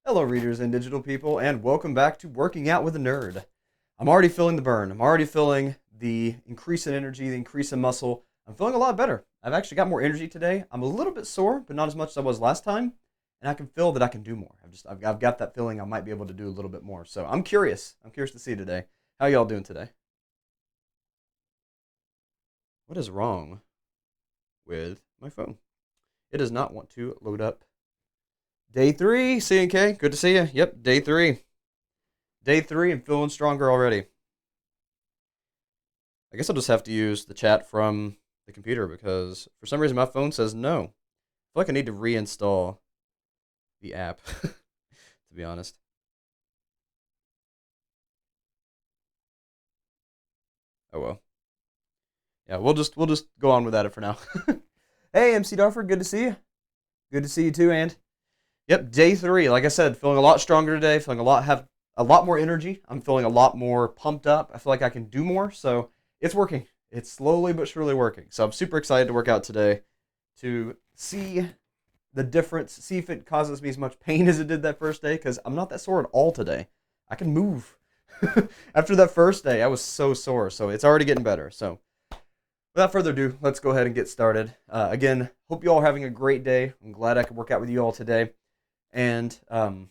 Hello, readers and digital people, and welcome back to Working Out with a Nerd. I'm already feeling the burn. I'm already feeling the increase in energy, the increase in muscle. I'm feeling a lot better. I've actually got more energy today. I'm a little bit sore, but not as much as I was last time, and I can feel that I can do more. I've got that feeling I might be able to do a little bit more. So I'm curious. I'm curious to see today. How y'all doing today? What is wrong with my phone? It does not want to load up. Day three, C&K. Good to see you. Yep, day three. Day three and feeling stronger already. I guess I'll just have to use the chat from the computer because for some reason my phone says no. I feel like I need to reinstall the app, to be honest. Oh well. Yeah, we'll just go on without it for now. Hey, MC Darford, good to see you. Good to see you too, and yep, day three. Like I said, feeling a lot stronger today. Feeling have a lot more energy. I'm feeling a lot more pumped up. I feel like I can do more. So it's working. It's slowly but surely working. So I'm super excited to work out today to see the difference. See if it causes me as much pain as it did that first day. Because I'm not that sore at all today. I can move. After that first day, I was so sore. So it's already getting better. So without further ado, let's go ahead and get started. Again, hope you all are having a great day. I'm glad I could work out with you all today. And I'm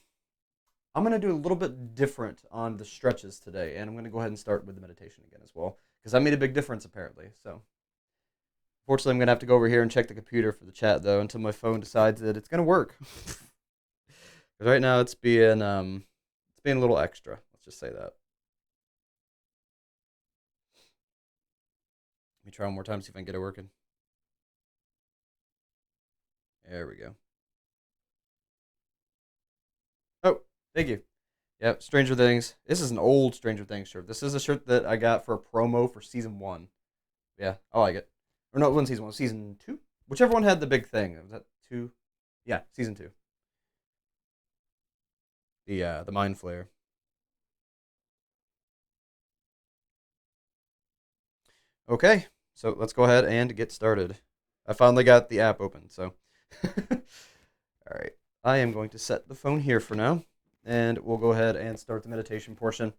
going to do a little bit different on the stretches today. And I'm going to go ahead and start with the meditation again as well. Because I made a big difference apparently. So fortunately, I'm going to have to go over here and check the computer for the chat though until my phone decides that it's going to work. Because right now it's being a little extra. Let's just say that. Let me try one more time, see if I can get it working. There we go. Oh, thank you. Yep, Stranger Things. This is an old Stranger Things shirt. This is a shirt that I got for a promo for season one. Yeah, I like it. Or no, it wasn't season one, season two? Whichever one had the big thing. Was that two? Yeah, season two. The Mind Flayer. Okay, so let's go ahead and get started. I finally got the app open, so. All right, I am going to set the phone here for now, and we'll go ahead and start the meditation portion.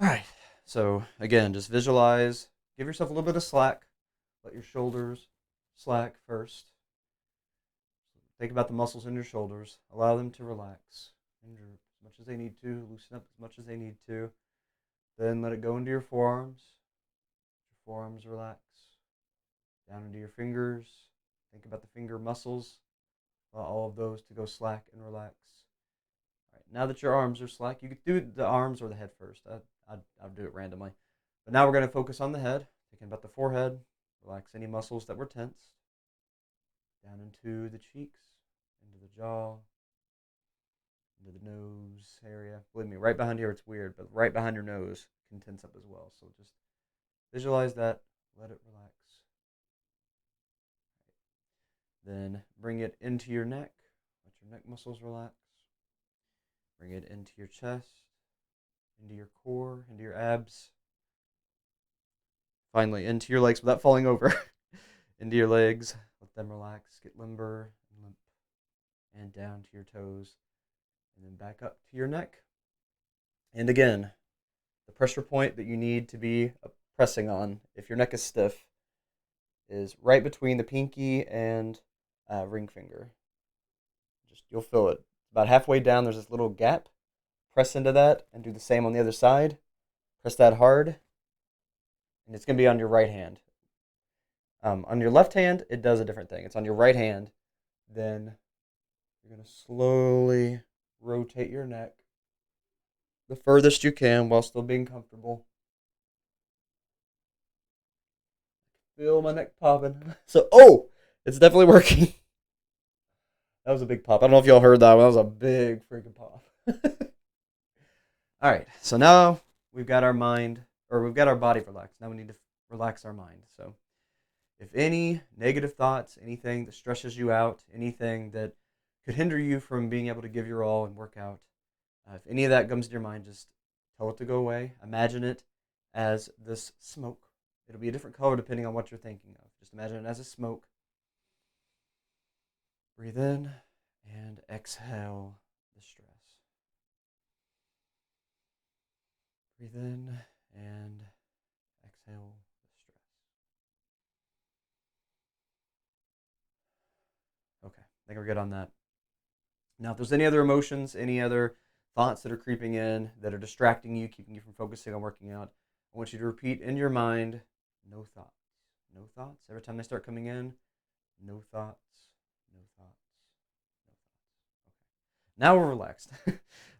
All right, so again, just visualize, give yourself a little bit of slack, let your shoulders slack first. Think about the muscles in your shoulders, allow them to relax and droop as much as they need to, loosen up as much as they need to. Then let it go into your forearms. Your forearms relax, down into your fingers. Think about the finger muscles. Allow all of those to go slack and relax. All right, now that your arms are slack, you could do the arms or the head first. I'll do it randomly. But now we're going to focus on the head, thinking about the forehead. Relax any muscles that were tense. Down into the cheeks, into the jaw, into the nose area. Believe me, right behind here it's weird, but right behind your nose can tense up as well. So just visualize that, let it relax. Then bring it into your neck, let your neck muscles relax. Bring it into your chest, into your core, into your abs. Finally, into your legs without falling over. Into your legs, let them relax, get limber and limp, and down to your toes, and then back up to your neck. And again, the pressure point that you need to be pressing on, if your neck is stiff, is right between the pinky and ring finger. Just you'll feel it. About halfway down, there's this little gap. Press into that and do the same on the other side. Press that hard, and it's going to be on your right hand. On your left hand, it does a different thing. It's on your right hand. Then you're going to slowly rotate your neck the furthest you can while still being comfortable. Feel my neck popping. So, oh, it's definitely working. That was a big pop. I don't know if y'all heard that one. That was a big freaking pop. All right. So now we've got our mind, or we've got our body relaxed. Now we need to relax our mind. So if any negative thoughts, anything that stresses you out, anything that could hinder you from being able to give your all and work out, if any of that comes to your mind, just tell it to go away. Imagine it as this smoke. It'll be a different color depending on what you're thinking of. Just imagine it as a smoke. Breathe in And exhale the stress. Breathe in and exhale the stress. Okay, I think we're good on that. Now, if there's any other emotions, any other thoughts that are creeping in that are distracting you, keeping you from focusing on working out, I want you to repeat in your mind, no thoughts. No thoughts. Every time they start coming in, no thoughts, no thoughts, no thoughts. Okay. Now we're relaxed.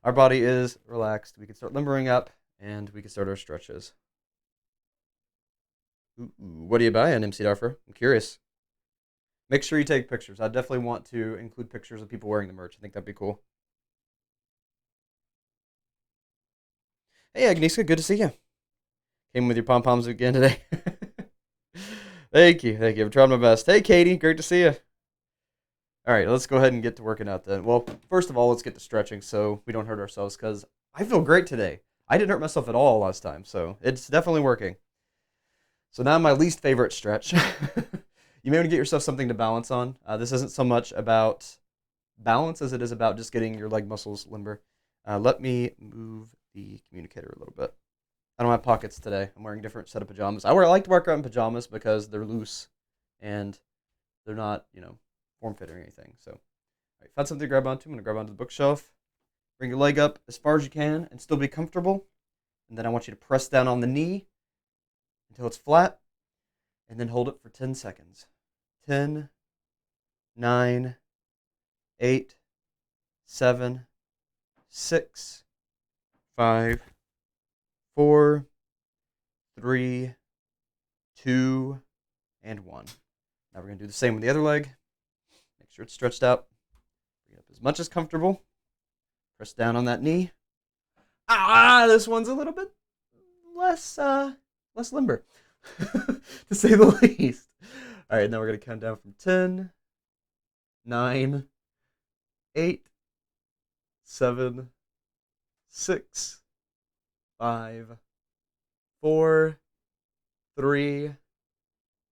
Our body is relaxed. We can start limbering up and we can start our stretches. Ooh, what are you buying, MC Darfer? I'm curious. Make sure you take pictures. I definitely want to include pictures of people wearing the merch. I think that'd be cool. Hey, Agnieszka, good to see you. Came with your pom-poms again today. Thank you. Thank you. I'm trying my best. Hey, Katie, great to see you. All right, let's go ahead and get to working out then. Well, first of all, let's get to stretching so we don't hurt ourselves because I feel great today. I didn't hurt myself at all last time, so it's definitely working. So now my least favorite stretch. You may want to get yourself something to balance on. This isn't so much about balance as it is about just getting your leg muscles limber. Let me move the communicator a little bit. I don't have pockets today. I'm wearing a different set of pajamas. I like to work out in pajamas because they're loose and they're not, form fit or anything. So, all right, find something to grab onto. I'm going to grab onto the bookshelf. Bring your leg up as far as you can and still be comfortable. And then I want you to press down on the knee until it's flat and then hold it for 10 seconds. 10, 9, 8, 7, 6, 5, 4, 3, 2, and 1. Now we're going to do the same with the other leg. Make sure it's stretched out. Bring it up as much as comfortable. Press down on that knee. This one's a little bit less limber, to say the least. All right, now we're going to count down from 10, 9, 8, 7, 6, 5, 4, 3,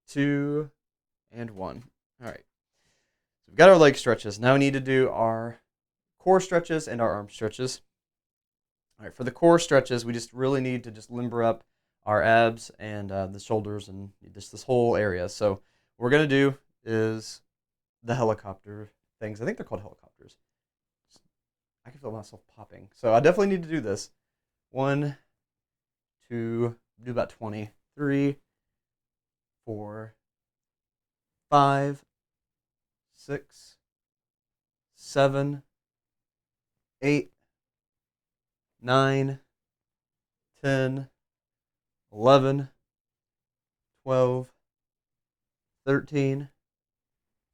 2, and 1. All right. So we've got our leg stretches. Now we need to do our core stretches and our arm stretches. All right, for the core stretches, we just really need to just limber up our abs and the shoulders and just this whole area. So what we're going to do is the helicopter things. I think they're called helicopters. I can feel myself popping. So I definitely need to do this. 1, 2, do about 20. 3, 4, 5, 6, 7, 8, 9, 10, 11, 12, 13,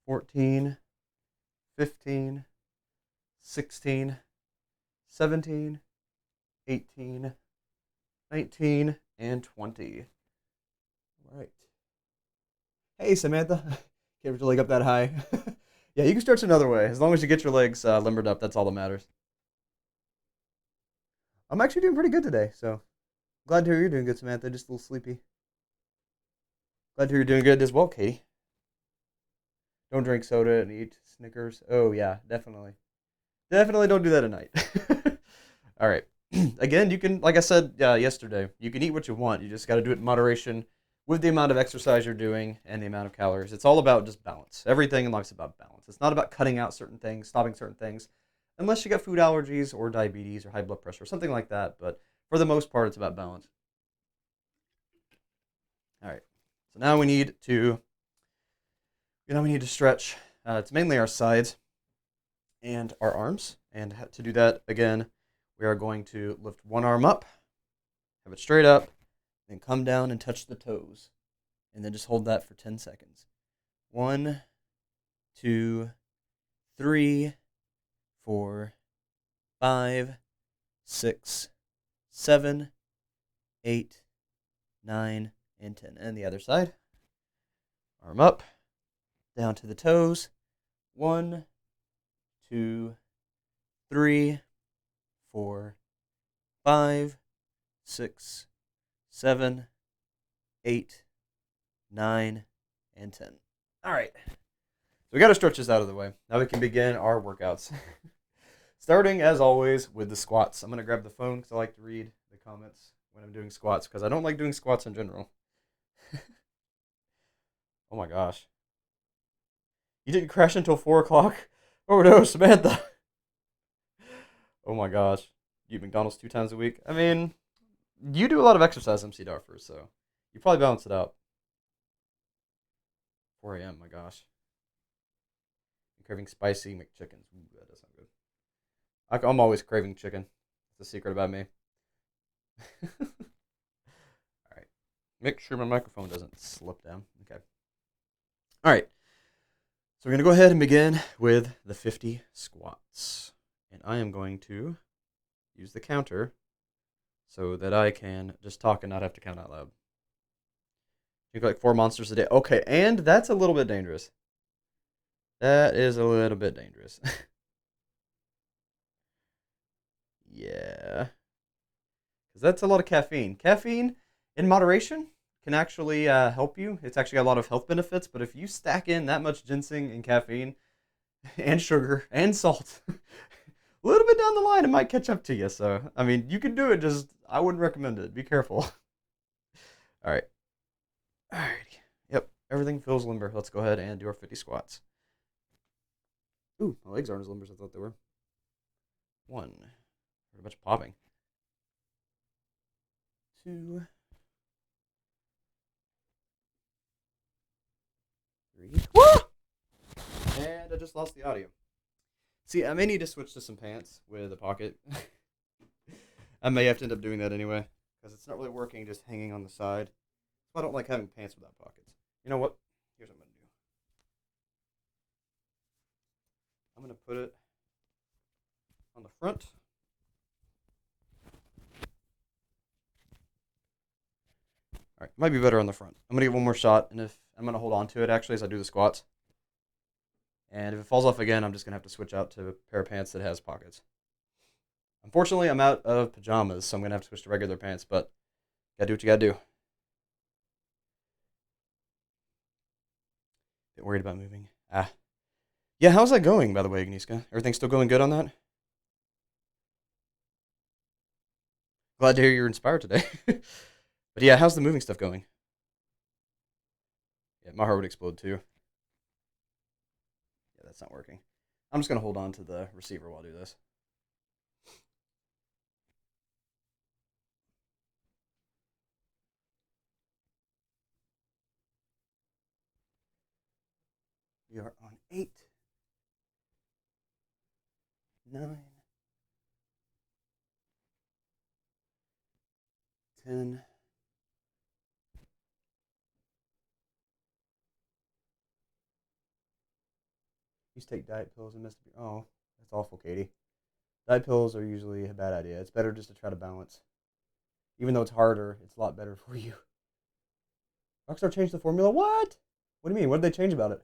14, 15, 16, 17, 18, 19, and 20. All right. Hey, Samantha. Can't put your leg up that high. Yeah, you can stretch another way. As long as you get your legs limbered up, that's all that matters. I'm actually doing pretty good today, so glad to hear you're doing good, Samantha. Just a little sleepy. Glad to hear you're doing good as well, Katie. Don't drink soda and eat Snickers. Oh, yeah, definitely. Definitely don't do that at night. All right. Again, you can, like I said yesterday, you can eat what you want. You just got to do it in moderation with the amount of exercise you're doing and the amount of calories. It's all about just balance. Everything in life's about balance. It's not about cutting out certain things, stopping certain things, unless you got food allergies or diabetes or high blood pressure or something like that. But for the most part, it's about balance. All right. So now we need to, stretch. It's mainly our sides and our arms. And to do that, again, we are going to lift one arm up, have it straight up, then come down and touch the toes. And then just hold that for 10 seconds. 1, 2, 3, 4, 5, 6, 7, 8, 9, and 10. And the other side. Arm up, down to the toes. 1, 2, 3, 4, 5, 6, 7, 8, 9, and 10. All right. we got our stretches out of the way. Now we can begin our workouts. Starting, as always, with the squats. I'm going to grab the phone because I like to read the comments when I'm doing squats because I don't like doing squats in general. Oh my gosh. You didn't crash until 4 o'clock? Oh no, Samantha. Oh my gosh. You eat McDonald's 2 times a week? I mean, you do a lot of exercise, MC Darfer, so you probably balance it out. 4 a.m., my gosh. I'm craving spicy McChickens. Ooh, that does sound good. I'm always craving chicken. That's a secret about me. All right. Make sure my microphone doesn't slip down. Okay. All right. So we're going to go ahead and begin with the 50 squats. And I am going to use the counter so that I can just talk and not have to count out loud. Drink like 4 monsters a day. Okay, and that's a little bit dangerous. That is a little bit dangerous. Yeah. Because that's a lot of caffeine. Caffeine, in moderation, can actually help you. It's actually got a lot of health benefits, but if you stack in that much ginseng and caffeine and sugar and salt, a little bit down the line, it might catch up to you. So, I mean, you can do it, just I wouldn't recommend it. Be careful. All right. All right. Yep, everything feels limber. Let's go ahead and do our 50 squats. Ooh, my legs aren't as limber as I thought they were. 1. Heard a bunch of popping. 2. 3. Woo! And I just lost the audio. See, I may need to switch to some pants with a pocket. I may have to end up doing that anyway, because it's not really working just hanging on the side. I don't like having pants without pockets. You know what? Here's what I'm going to do. I'm going to put it on the front. All right, might be better on the front. I'm going to give one more shot, and if I'm going to hold on to it, actually, as I do the squats. And if it falls off again, I'm just going to have to switch out to a pair of pants that has pockets. Unfortunately, I'm out of pajamas, so I'm going to have to switch to regular pants, but got to do what you got to do. Bit worried about moving. Yeah, how's that going, by the way, Agnieszka? Everything still going good on that? Glad to hear you're inspired today. But yeah, how's the moving stuff going? Yeah, my heart would explode too. Yeah, that's not working. I'm just going to hold on to the receiver while I do this. We are on 8, 9, 10. Used to take diet pills and missed. Oh, that's awful, Katie. Diet pills are usually a bad idea. It's better just to try to balance. Even though it's harder, it's a lot better for you. Rockstar changed the formula? What? What do you mean? What did they change about it?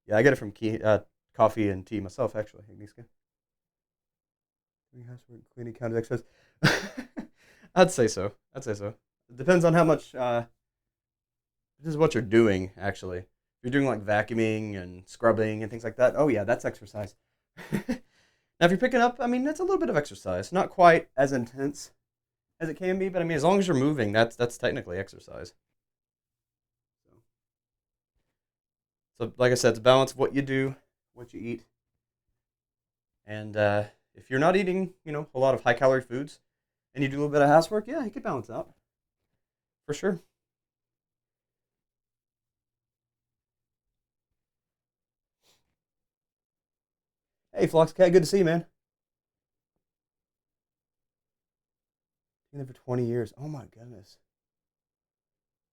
Yeah, I get it from coffee and tea myself, actually, Agnieszka. Cleaning counted exercise. I'd say so. It depends on how much. This is what you're doing, actually. If you're doing like vacuuming and scrubbing and things like that, oh yeah, that's exercise. Now, if you're picking up, I mean, that's a little bit of exercise. Not quite as intense as it can be, but I mean, as long as you're moving, that's technically exercise. So, like I said, it's a balance of what you do, what you eat, and if you're not eating, a lot of high-calorie foods, and you do a little bit of housework, yeah, you could balance out, for sure. Hey, Floxcat, good to see you, man. Been there for 20 years. Oh my goodness.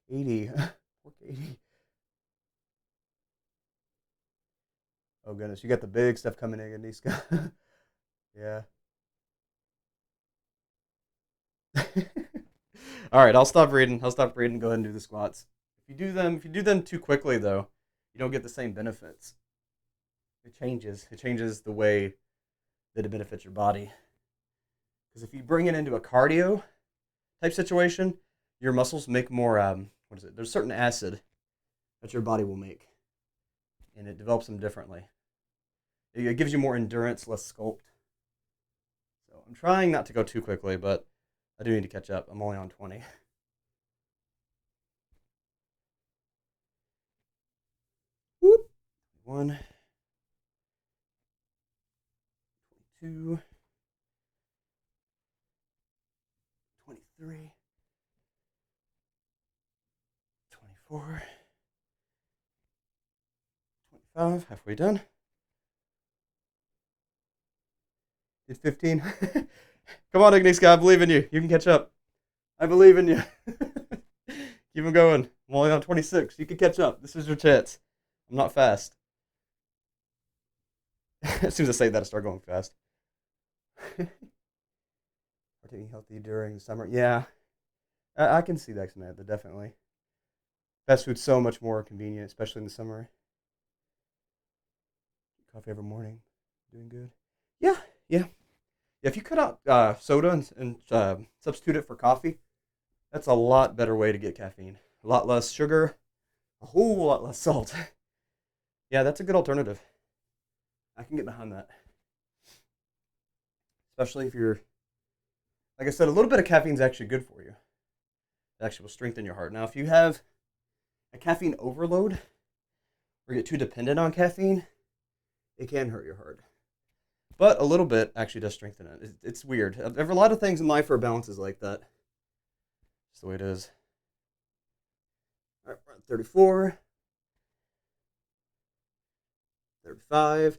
80. Poor Katie. Oh goodness, you got the big stuff coming in, Agnieszka. Yeah. All right, I'll stop reading. Go ahead and do the squats. If you do them too quickly though, you don't get the same benefits. It changes the way that it benefits your body. Because if you bring it into a cardio type situation, your muscles make more. What is it? There's certain acid that your body will make. And it develops them differently. It gives you more endurance, less sculpt. So I'm trying not to go too quickly, but I do need to catch up. I'm only on 20. Whoop. 1, 2, 23, 24, 25. Halfway done. Did 15. Come on, Igniska, I believe in you. You can catch up. I believe in you. Keep them going. I'm only on 26. You can catch up. This is your chance. I'm not fast. As soon as I say that, I start going fast. Partaking healthy during the summer. Yeah, I can see that, Samantha, definitely. Fast food's so much more convenient, especially in the summer. Coffee every morning. Doing good. Yeah, yeah. If you cut out soda and substitute it for coffee, that's a lot better way to get caffeine. A lot less sugar, a whole lot less salt. Yeah, that's a good alternative. I can get behind that. Especially if you're, like I said, a little bit of caffeine is actually good for you. It actually will strengthen your heart. Now, if you have a caffeine overload or get too dependent on caffeine, it can hurt your heart. But a little bit actually does strengthen it. It's weird. There are a lot of things in life where balance is like that. That's the way it is. All right, we're at 34. 35.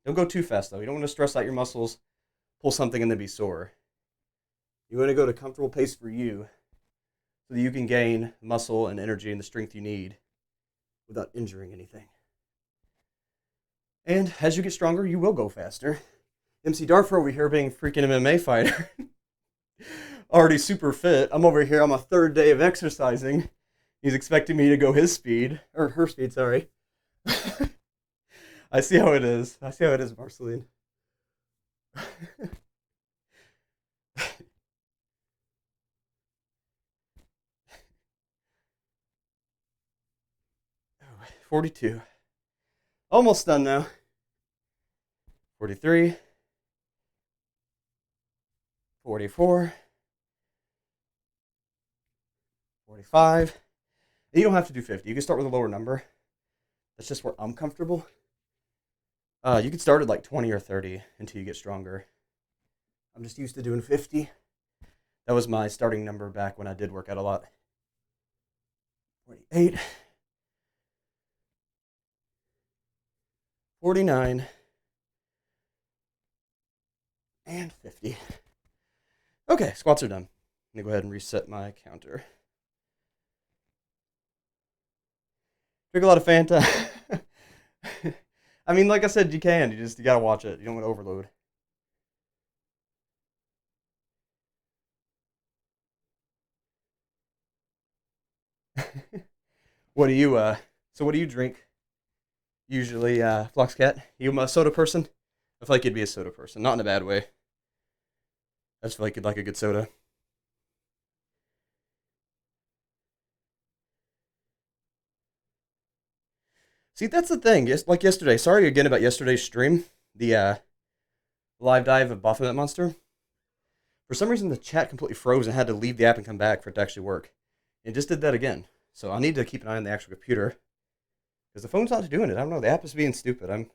Don't go too fast, though. You don't want to stress out your muscles, pull something, and then be sore. You want to go at a comfortable pace for you so that you can gain muscle and energy and the strength you need without injuring anything. And as you get stronger, you will go faster. MC Darfer over here being a freaking MMA fighter. Already super fit. I'm over here on my third day of exercising. He's expecting me to go his speed, or her speed, sorry. I see how it is. I see how it is, Marceline. 42. Almost done now. 43. 44. 45. And you don't have to do 50. You can start with a lower number. That's just where I'm comfortable. You can start at like 20 or 30 until you get stronger. I'm just used to doing 50. That was my starting number back when I did work out a lot. 48. 49. And 50. Okay, squats are done. I'm going to go ahead and reset my counter. Drink a lot of Fanta. I mean, like I said, you can. You gotta watch it. You don't want to overload. What do you So what do you drink usually, Fluxcat? You a soda person? I feel like you'd be a soda person, not in a bad way. I just feel like you'd like a good soda. See, that's the thing. Just like yesterday. Sorry again about yesterday's stream. The live dive of Baphomet Monster. For some reason, the chat completely froze and had to leave the app and come back for it to actually work. It just did that again. So I need to keep an eye on the actual computer because the phone's not doing it. I don't know. The app is being stupid. I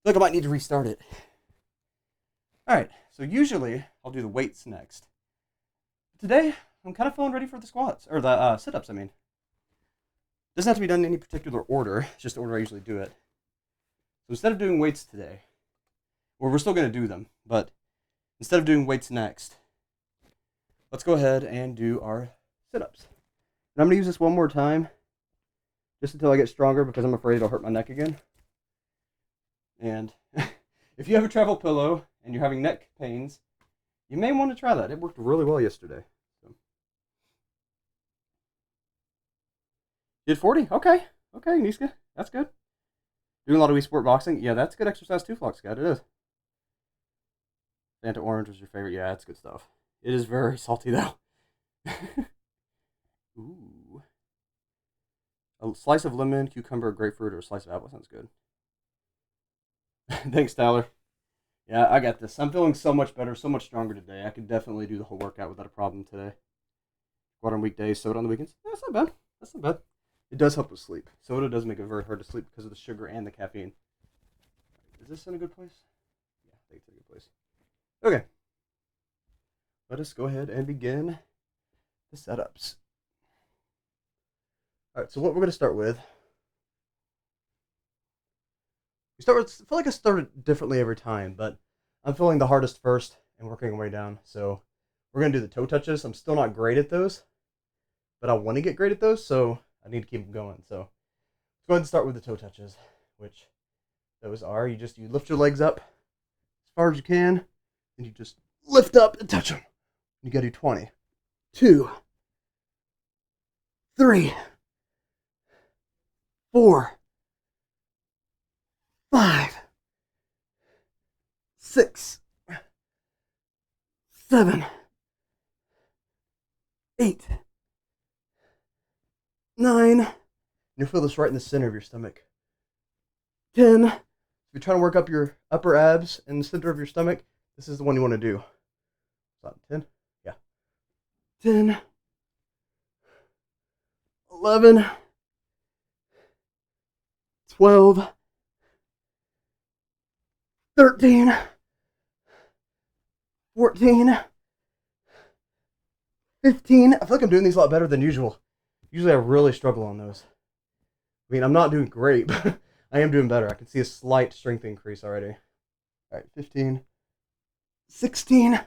I might need to restart it. All right. So usually I'll do the weights next. Today I'm kind of feeling ready for the squats or the sit-ups. I mean, doesn't have to be done in any particular order. It's just the order I usually do it. So instead of doing weights today, well, we're still going to do them, but instead of doing weights next, let's go ahead and do our sit-ups. And I'm going to use this one more time, just until I get stronger, because I'm afraid it'll hurt my neck again. And if you have a travel pillow and you're having neck pains, you may want to try that. It worked really well yesterday. So. Did 40? Okay. Okay, Niska. That's good. Doing a lot of Wii Sport boxing? Yeah, that's good exercise too, Fluxcat. It is. Fanta Orange was your favorite? Yeah, that's good stuff. It is very salty, though. Ooh. A slice of lemon, cucumber, grapefruit, or a slice of apple sounds good. Thanks, Tyler. Yeah, I got this. I'm feeling so much better, so much stronger today. I could definitely do the whole workout without a problem today. Water on weekdays, soda on the weekends. That's not bad. That's not bad. It does help with sleep. Soda does make it very hard to sleep because of the sugar and the caffeine. Is this in a good place? Yeah, I think it's in a good place. Okay. Let us go ahead and begin the setups. All right, so what we're going to start with. I feel like I started differently every time, but I'm feeling the hardest first and working my way down. So we're going to do the toe touches. I'm still not great at those, but I want to get great at those, so I need to keep them going. So let's go ahead and start with the toe touches, which those are you lift your legs up as far as you can, and you just lift up and touch them. You got to do 20. 2, 3, 4, 5, 6, 7, 8, 9. You'll feel this right in the center of your stomach. 10. If you're trying to work up your upper abs in the center of your stomach, this is the one you want to do. Stop. 10. Yeah. 10. 11. 12. 13. 14. 15. I feel like I'm doing these a lot better than usual. Usually I really struggle on those. I mean, I'm not doing great, but I am doing better. I can see a slight strength increase already. All right, 15. 16.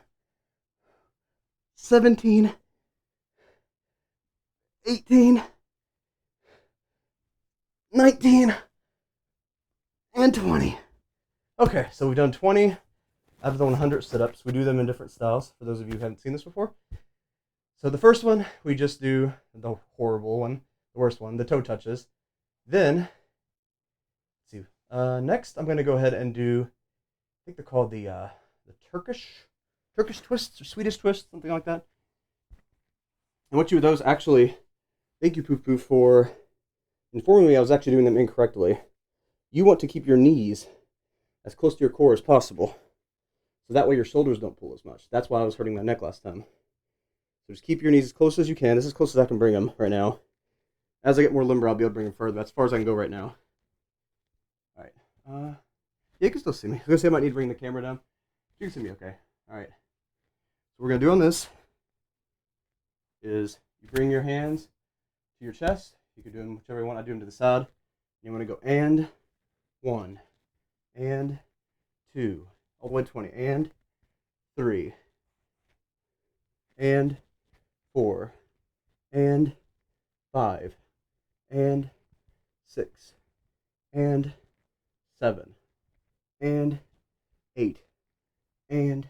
17. 18. 19. And 20. Okay, so we've done 20 out of the 100 sit-ups. We do them in different styles, for those of you who haven't seen this before. So the first one, we just do the horrible one, the worst one, the toe touches. Then, let's see, next I'm going to go ahead and do, I think they're called the Turkish twists or Swedish twists, something like that. And what you those actually, thank you Poof Poof for informing me I was actually doing them incorrectly. You want to keep your knees as close to your core as possible, so that way your shoulders don't pull as much. That's why I was hurting my neck last time. So just keep your knees as close as you can. This is as close as I can bring them right now. As I get more limber, I'll be able to bring them further. That's as far as I can go right now. All right. Yeah, you can still see me. I was going to say I might need to bring the camera down. You can see me okay. All right. So what we're going to do on this is you bring your hands to your chest. You can do them whichever you want. I do them to the side. You want to go and 1, and 2, all the way to 20, and 3, and 4, and 5, and 6, and 7, and 8, and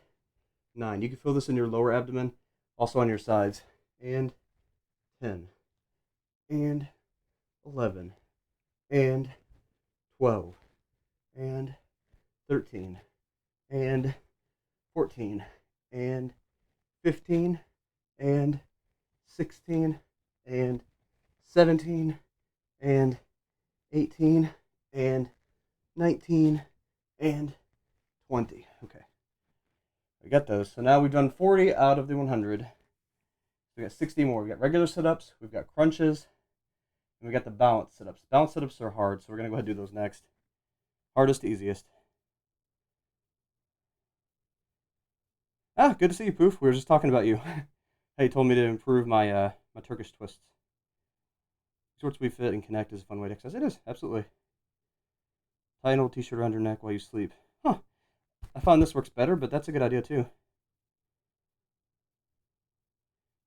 9. You can feel this in your lower abdomen, also on your sides, and 10, and 11, and 12, and 13, and 14, and 15, and 16, and 17, and 18, and 19, and 20. Okay. We got those. So now we've done 40 out of the 100. We got 60 more. We got regular sit-ups, we've got crunches, and we got the balance sit-ups. Balance sit-ups are hard, so we're going to go ahead and do those next. Hardest to easiest. Ah, good to see you, Poof. We were just talking about you. Hey, you told me to improve my my Turkish twists. Shorts we fit and connect is a fun way to exercise. It is, absolutely. Tie an old t-shirt around your neck while you sleep. Huh. I found this works better, but that's a good idea too.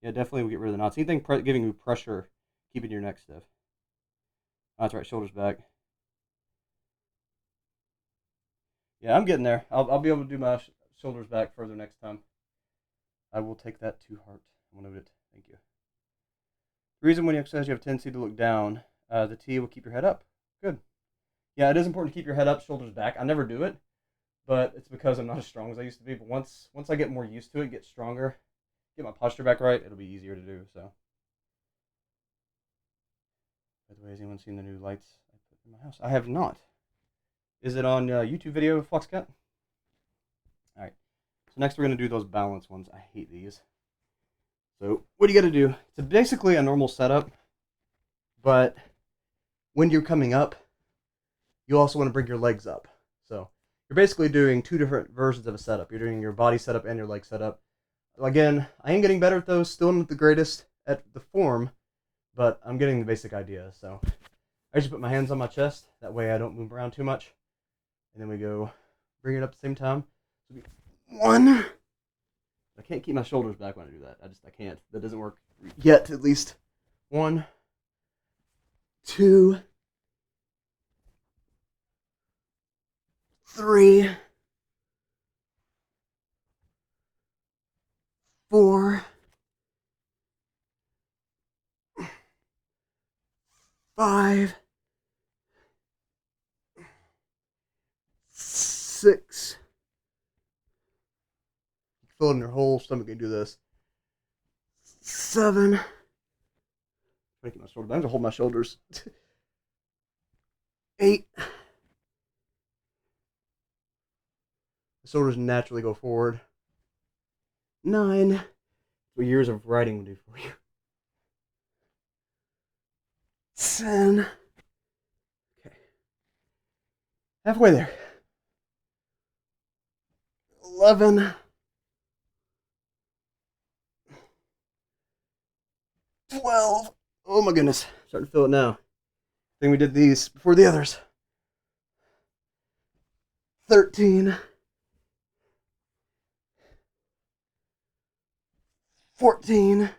Yeah, definitely we get rid of the knots. Anything giving you pressure, keeping your neck stiff. Oh, that's right, shoulders back. Yeah, I'm getting there. I'll be able to do my shoulders back further next time. I will take that to heart. I'm gonna note it. Thank you. The reason when you exercise you have a tendency to look down, the T will keep your head up. Good. Yeah, it is important to keep your head up, shoulders back. I never do it, but it's because I'm not as strong as I used to be. But once I get more used to it, get stronger, get my posture back right, it'll be easier to do. So By the way, has anyone seen the new lights I put in my house? I have not. Is it on YouTube video, Foxcat? Alright. So next we're going to do those balance ones. I hate these. So what do you got to do? It's basically a normal setup, but when you're coming up, you also want to bring your legs up. So you're basically doing two different versions of a setup. You're doing your body setup and your leg setup. Again, I am getting better at those. Still not the greatest at the form, but I'm getting the basic idea. So I usually put my hands on my chest. That way I don't move around too much. And then we go bring it up at the same time. So 1. I can't keep my shoulders back when I do that. I can't. That doesn't work yet, at least. 1, 2, 3, 4, 5, 6. Fill in your whole stomach and do this. 7. I'm trying to keep my shoulders. I have to hold my shoulders. 8. The shoulders naturally go forward. 9. That's what years of writing will do for you. 10. Okay. Halfway there. 11. 12. Oh my goodness. Starting to feel it now. I think we did these before the others. 13. 14.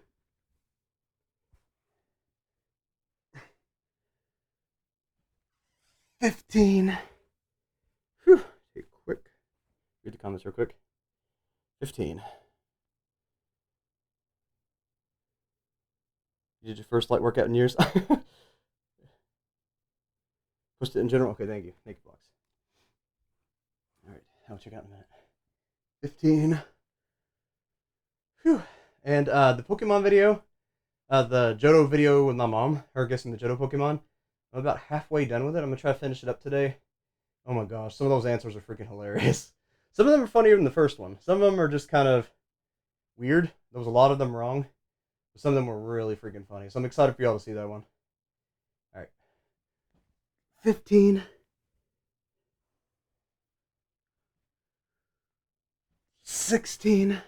15. Whew. Okay, quick. Read the comments real quick. 15. You did your first light workout in years? Pushed it in general? Okay, thank you. Thank you, Blocks. Alright, I'll check out in a minute. 15. Whew. And the Pokemon video, the Johto video with my mom, her guessing the Johto Pokemon, I'm about halfway done with it. I'm going to try to finish it up today. Oh my gosh, some of those answers are freaking hilarious. Some of them are funnier than the first one. Some of them are just kind of weird. There was a lot of them wrong. But some of them were really freaking funny. So I'm excited for y'all to see that one. Alright. 15. 16.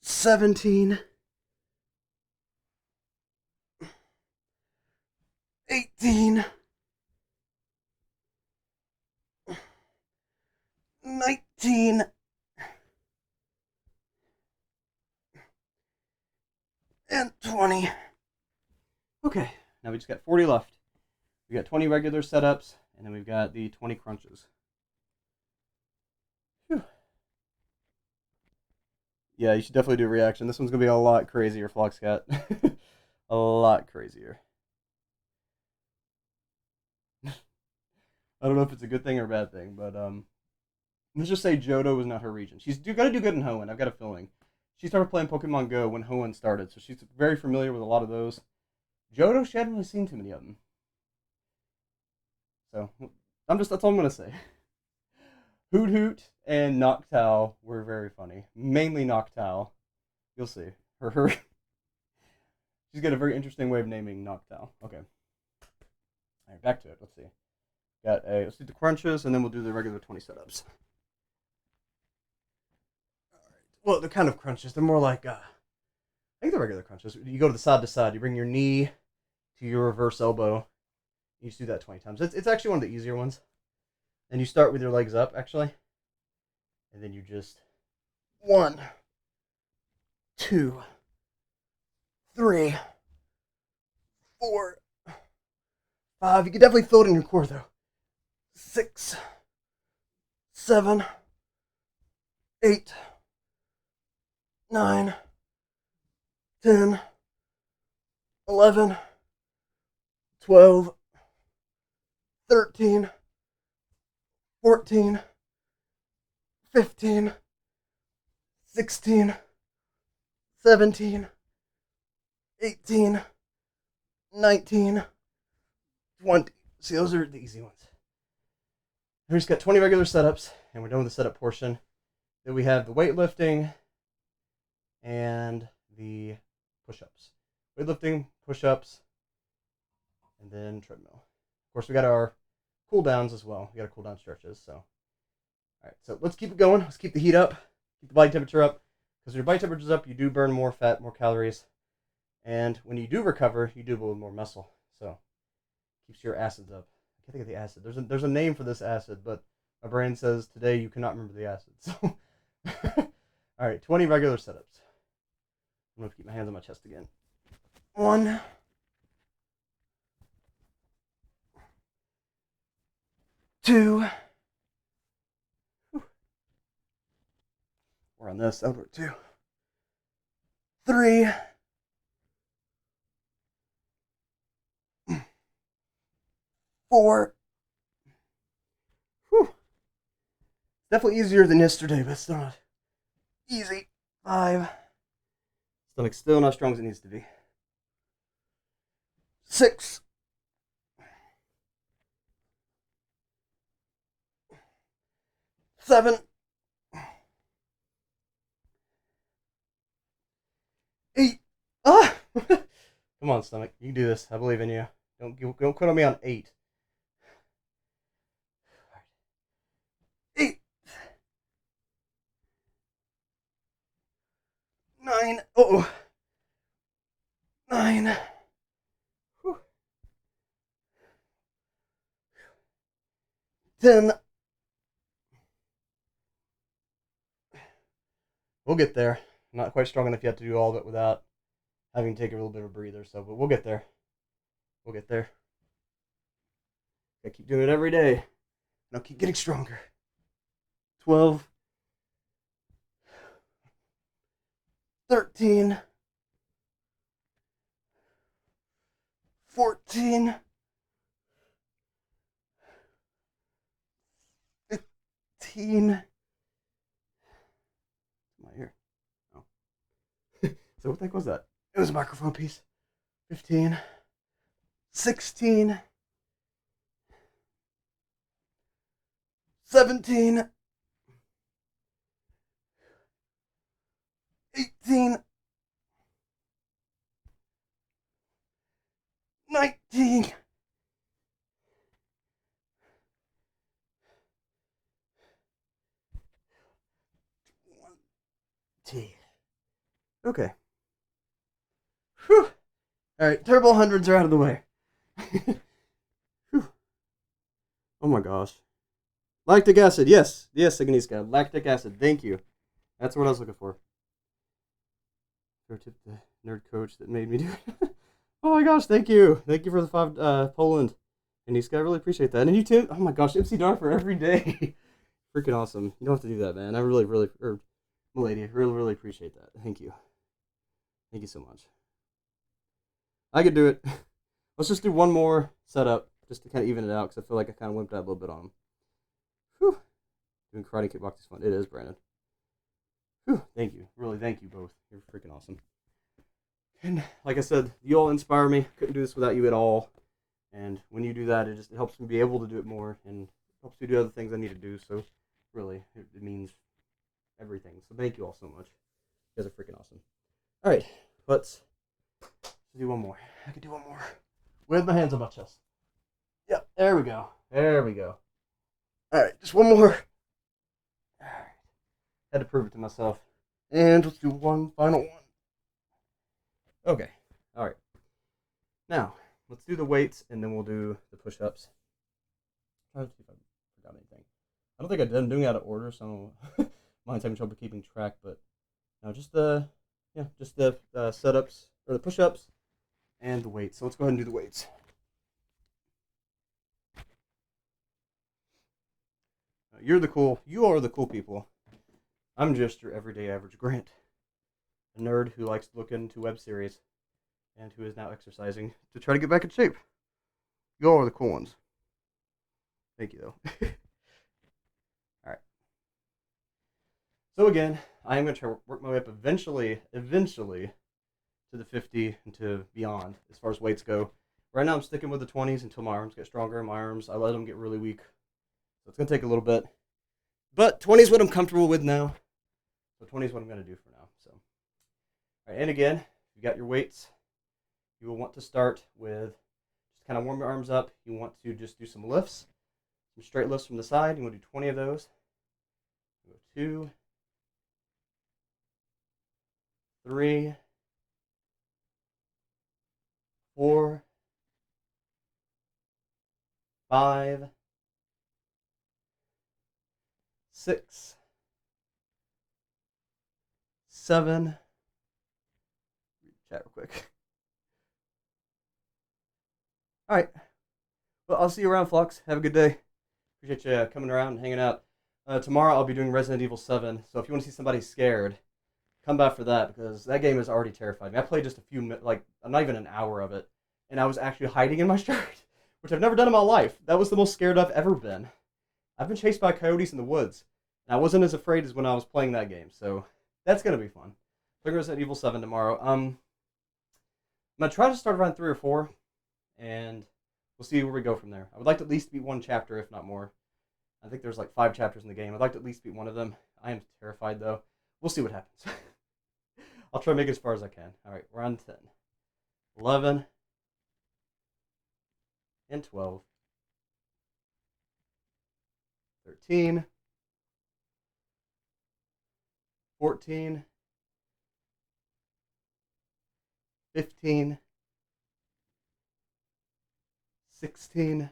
17. 18. 19. And 20. Okay, now we just got 40 left. We got 20 regular setups, and then we've got the 20 crunches. Whew. Yeah, you should definitely do a reaction. This one's going to be a lot crazier, Floxcat. A lot crazier. I don't know if it's a good thing or a bad thing, but let's just say Johto was not her region. She's got to do good in Hoenn, I've got a feeling. She started playing Pokemon Go when Hoenn started, so she's very familiar with a lot of those. Johto, she hadn't really seen too many of them. So, that's all I'm going to say. Hoot Hoot and Noctowl were very funny. Mainly Noctowl. You'll see. Her. She's got a very interesting way of naming Noctowl. Okay. Alright, back to it. Let's see. Let's do the crunches, and then we'll do the regular 20 setups. Well, they're kind of crunches. They're more like, I think they're regular crunches. You go to the side to side. You bring your knee to your reverse elbow. You just do that 20 times. It's actually one of the easier ones. And you start with your legs up, actually. And then you just 1, 2, 3, 4, 5. You can definitely feel it in your core, though. 6, 7, 8, 9, 10, 11, 12, 13, 14, 15, 16, 17, 18, 19, 20. See, those are the easy ones. We just got 20 regular setups, and we're done with the setup portion. Then we have the weightlifting and the push-ups. Weightlifting, push-ups, and then treadmill. Of course, we got our cool downs as well. We got our cool down stretches. So, all right. So let's keep it going. Let's keep the heat up, keep the body temperature up. Because when your body temperature is up, you do burn more fat, more calories, and when you do recover, you do build more muscle. So, keeps your acids up. I can't think of the acid. There's a name for this acid, but my brain says today you cannot remember the acid. So, all right, 20 regular setups. I'm gonna keep my hands on my chest again. 1, 2. We're on this. That would work too. 3. 4. Whew. Definitely easier than yesterday, but still not easy. 5. Stomach's still not as strong as it needs to be. 6. 7. 8. Ah! Come on, stomach. You can do this. I believe in you. Don't quit on me on 8. 8. 9. Oh. 9. Whew. 10. We'll get there. I'm not quite strong enough yet to do all of it without having to take a little bit of a breather. So, but we'll get there. We'll get there. Gotta keep doing it every day. And I'll keep getting stronger. 12. 13. 14. 15. My ear. Oh. So what the heck was that? It was a microphone piece. 15. 16. 17. 18. 19. 20. Okay. Whew. Alright, turbo hundreds are out of the way. Oh my gosh. Lactic acid, yes. Yes, Agnieszka. Lactic acid, thank you. That's what I was looking for. The nerd coach that made me do it. Oh my gosh, thank you. Thank you for the 5 Poland. Agnieszka, I really appreciate that. And you too. Oh my gosh, MC Darfer every day. Freaking awesome. You don't have to do that, man. I really, Milady, really appreciate that. Thank you. Thank you so much. I could do it. Let's just do one more setup just to kind of even it out because I feel like I kind of wimped out a little bit on them. Whew. Doing karate kickboxing is fun. It is, Brandon. Whew. Thank you. Really, thank you both. You're freaking awesome. And like I said, you all inspire me. Couldn't do this without you at all. And when you do that, it helps me be able to do it more and helps me do other things I need to do. So really, it means everything. So thank you all so much. You guys are freaking awesome. All right, let's do one more. I can do one more with my hands on my chest. Yep, there we go. There we go. All right, just one more. All right. Had to prove it to myself. And let's do one final one. Okay. All right. Now, let's do the weights, and then we'll do the push-ups. Try to see if I forgot anything. I don't think I'm doing it out of order, so mine's having trouble keeping track. But now, just the setups or the push-ups and the weights. So let's go ahead and do the weights. You are the cool people. I'm just your everyday average Grant, a nerd who likes to look into web series and who is now exercising to try to get back in shape. You all are the cool ones. Thank you, though. All right. So again, I am going to try to work my way up eventually to the 50 and to beyond as far as weights go. Right now I'm sticking with the 20s until my arms get stronger. My arms, I let them get really weak. So it's going to take a little bit. But 20 is what I'm comfortable with now. So 20 is what I'm going to do for now. So, all right, and again, you got your weights. You will want to start with just kind of warm your arms up. You want to just do some lifts, some straight lifts from the side. You want to do 20 of those. Go 2, 3, 4, 5, 6, 7. Chat real quick. All right. Well, I'll see you around, Flux. Have a good day. Appreciate you coming around and hanging out. Tomorrow I'll be doing Resident Evil 7. So if you want to see somebody scared, come back for that because that game has already terrified me. I played just a few minutes, like not even an hour of it, and I was actually hiding in my shirt, which I've never done in my life. That was the most scared I've ever been. I've been chased by coyotes in the woods, and I wasn't as afraid as when I was playing that game. So that's gonna be fun. Playing Resident Evil 7 tomorrow. I'm gonna try to start around 3 or 4, and we'll see where we go from there. I would like to at least beat one chapter, if not more. I think there's like 5 chapters in the game. I'd like to at least beat one of them. I am terrified though. We'll see what happens. I'll try to make it as far as I can. All right, we're on 10, 11, and 12, 13, 14, 15, 16,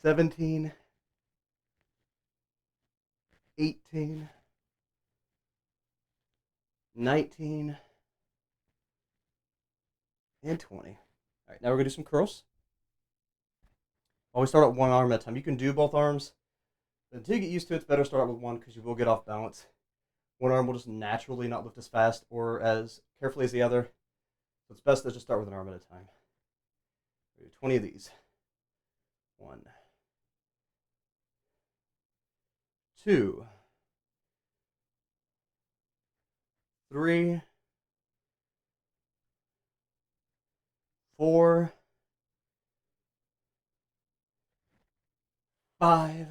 17, 18, 19, and 20. All right, now we're going to do some curls. Always start at one arm at a time. You can do both arms, but until you get used to it, it's better to start out with one because you will get off balance. One arm will just naturally not lift as fast or as carefully as the other. So it's best to just start with an arm at a time. Do 20 of these. 1, 2, 3, 4, 5,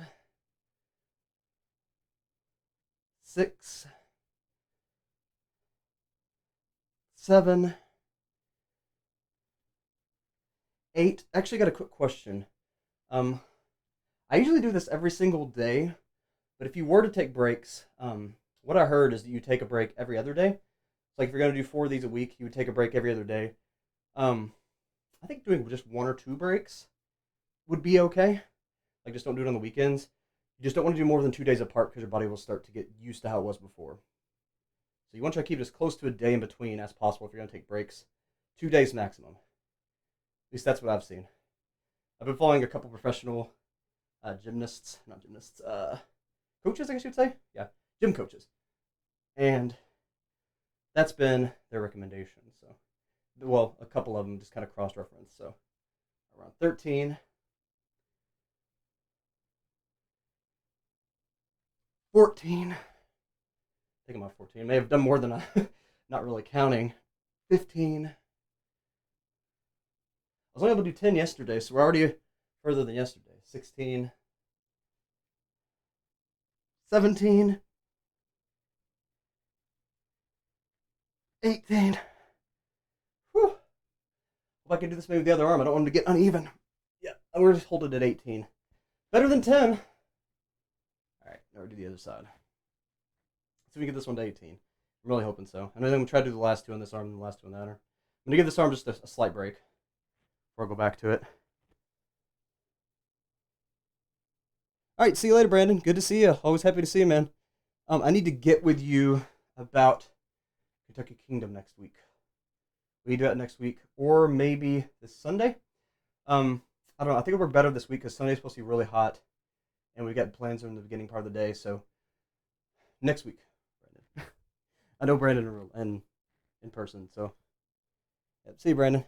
6, 7, 8. Actually, got a quick question. I usually do this every single day, but if you were to take breaks, what I heard is that you take a break every other day. So like if you're gonna do 4 of these a week, you would take a break every other day. I think doing just 1 or 2 breaks would be okay. Like just don't do it on the weekends. You just don't want to do more than 2 days apart because your body will start to get used to how it was before. So you want to try to keep it as close to a day in between as possible if you're gonna take breaks. 2 days maximum. At least that's what I've seen. I've been following a couple professional coaches, I guess you'd say. Yeah, gym coaches. And that's been their recommendation. So, well, a couple of them just kind of cross-reference. So, around 13, 14. I think I'm on 14. I may have done more than not really counting. 15. I was only able to do 10 yesterday, so we're already further than yesterday. 16, 17, 18. Whew. Hope I can do this maybe with the other arm. I don't want him to get uneven. Yeah, we're just holding it at 18. Better than 10. All right, now we'll do the other side. Let's see if we get this one to 18. I'm really hoping so. And then I'm going to try to do the last 2 on this arm and the last 2 on that arm. I'm going to give this arm just a slight break before I go back to it. All right, see you later, Brandon. Good to see you. Always happy to see you, man. I need to get with you about Kentucky Kingdom next week. We do that next week, or maybe this Sunday. I don't know. I think it'll work better this week because Sunday's supposed to be really hot, and we've got plans in the beginning part of the day. So next week, Brandon. I know Brandon in person, so yep. See you, Brandon.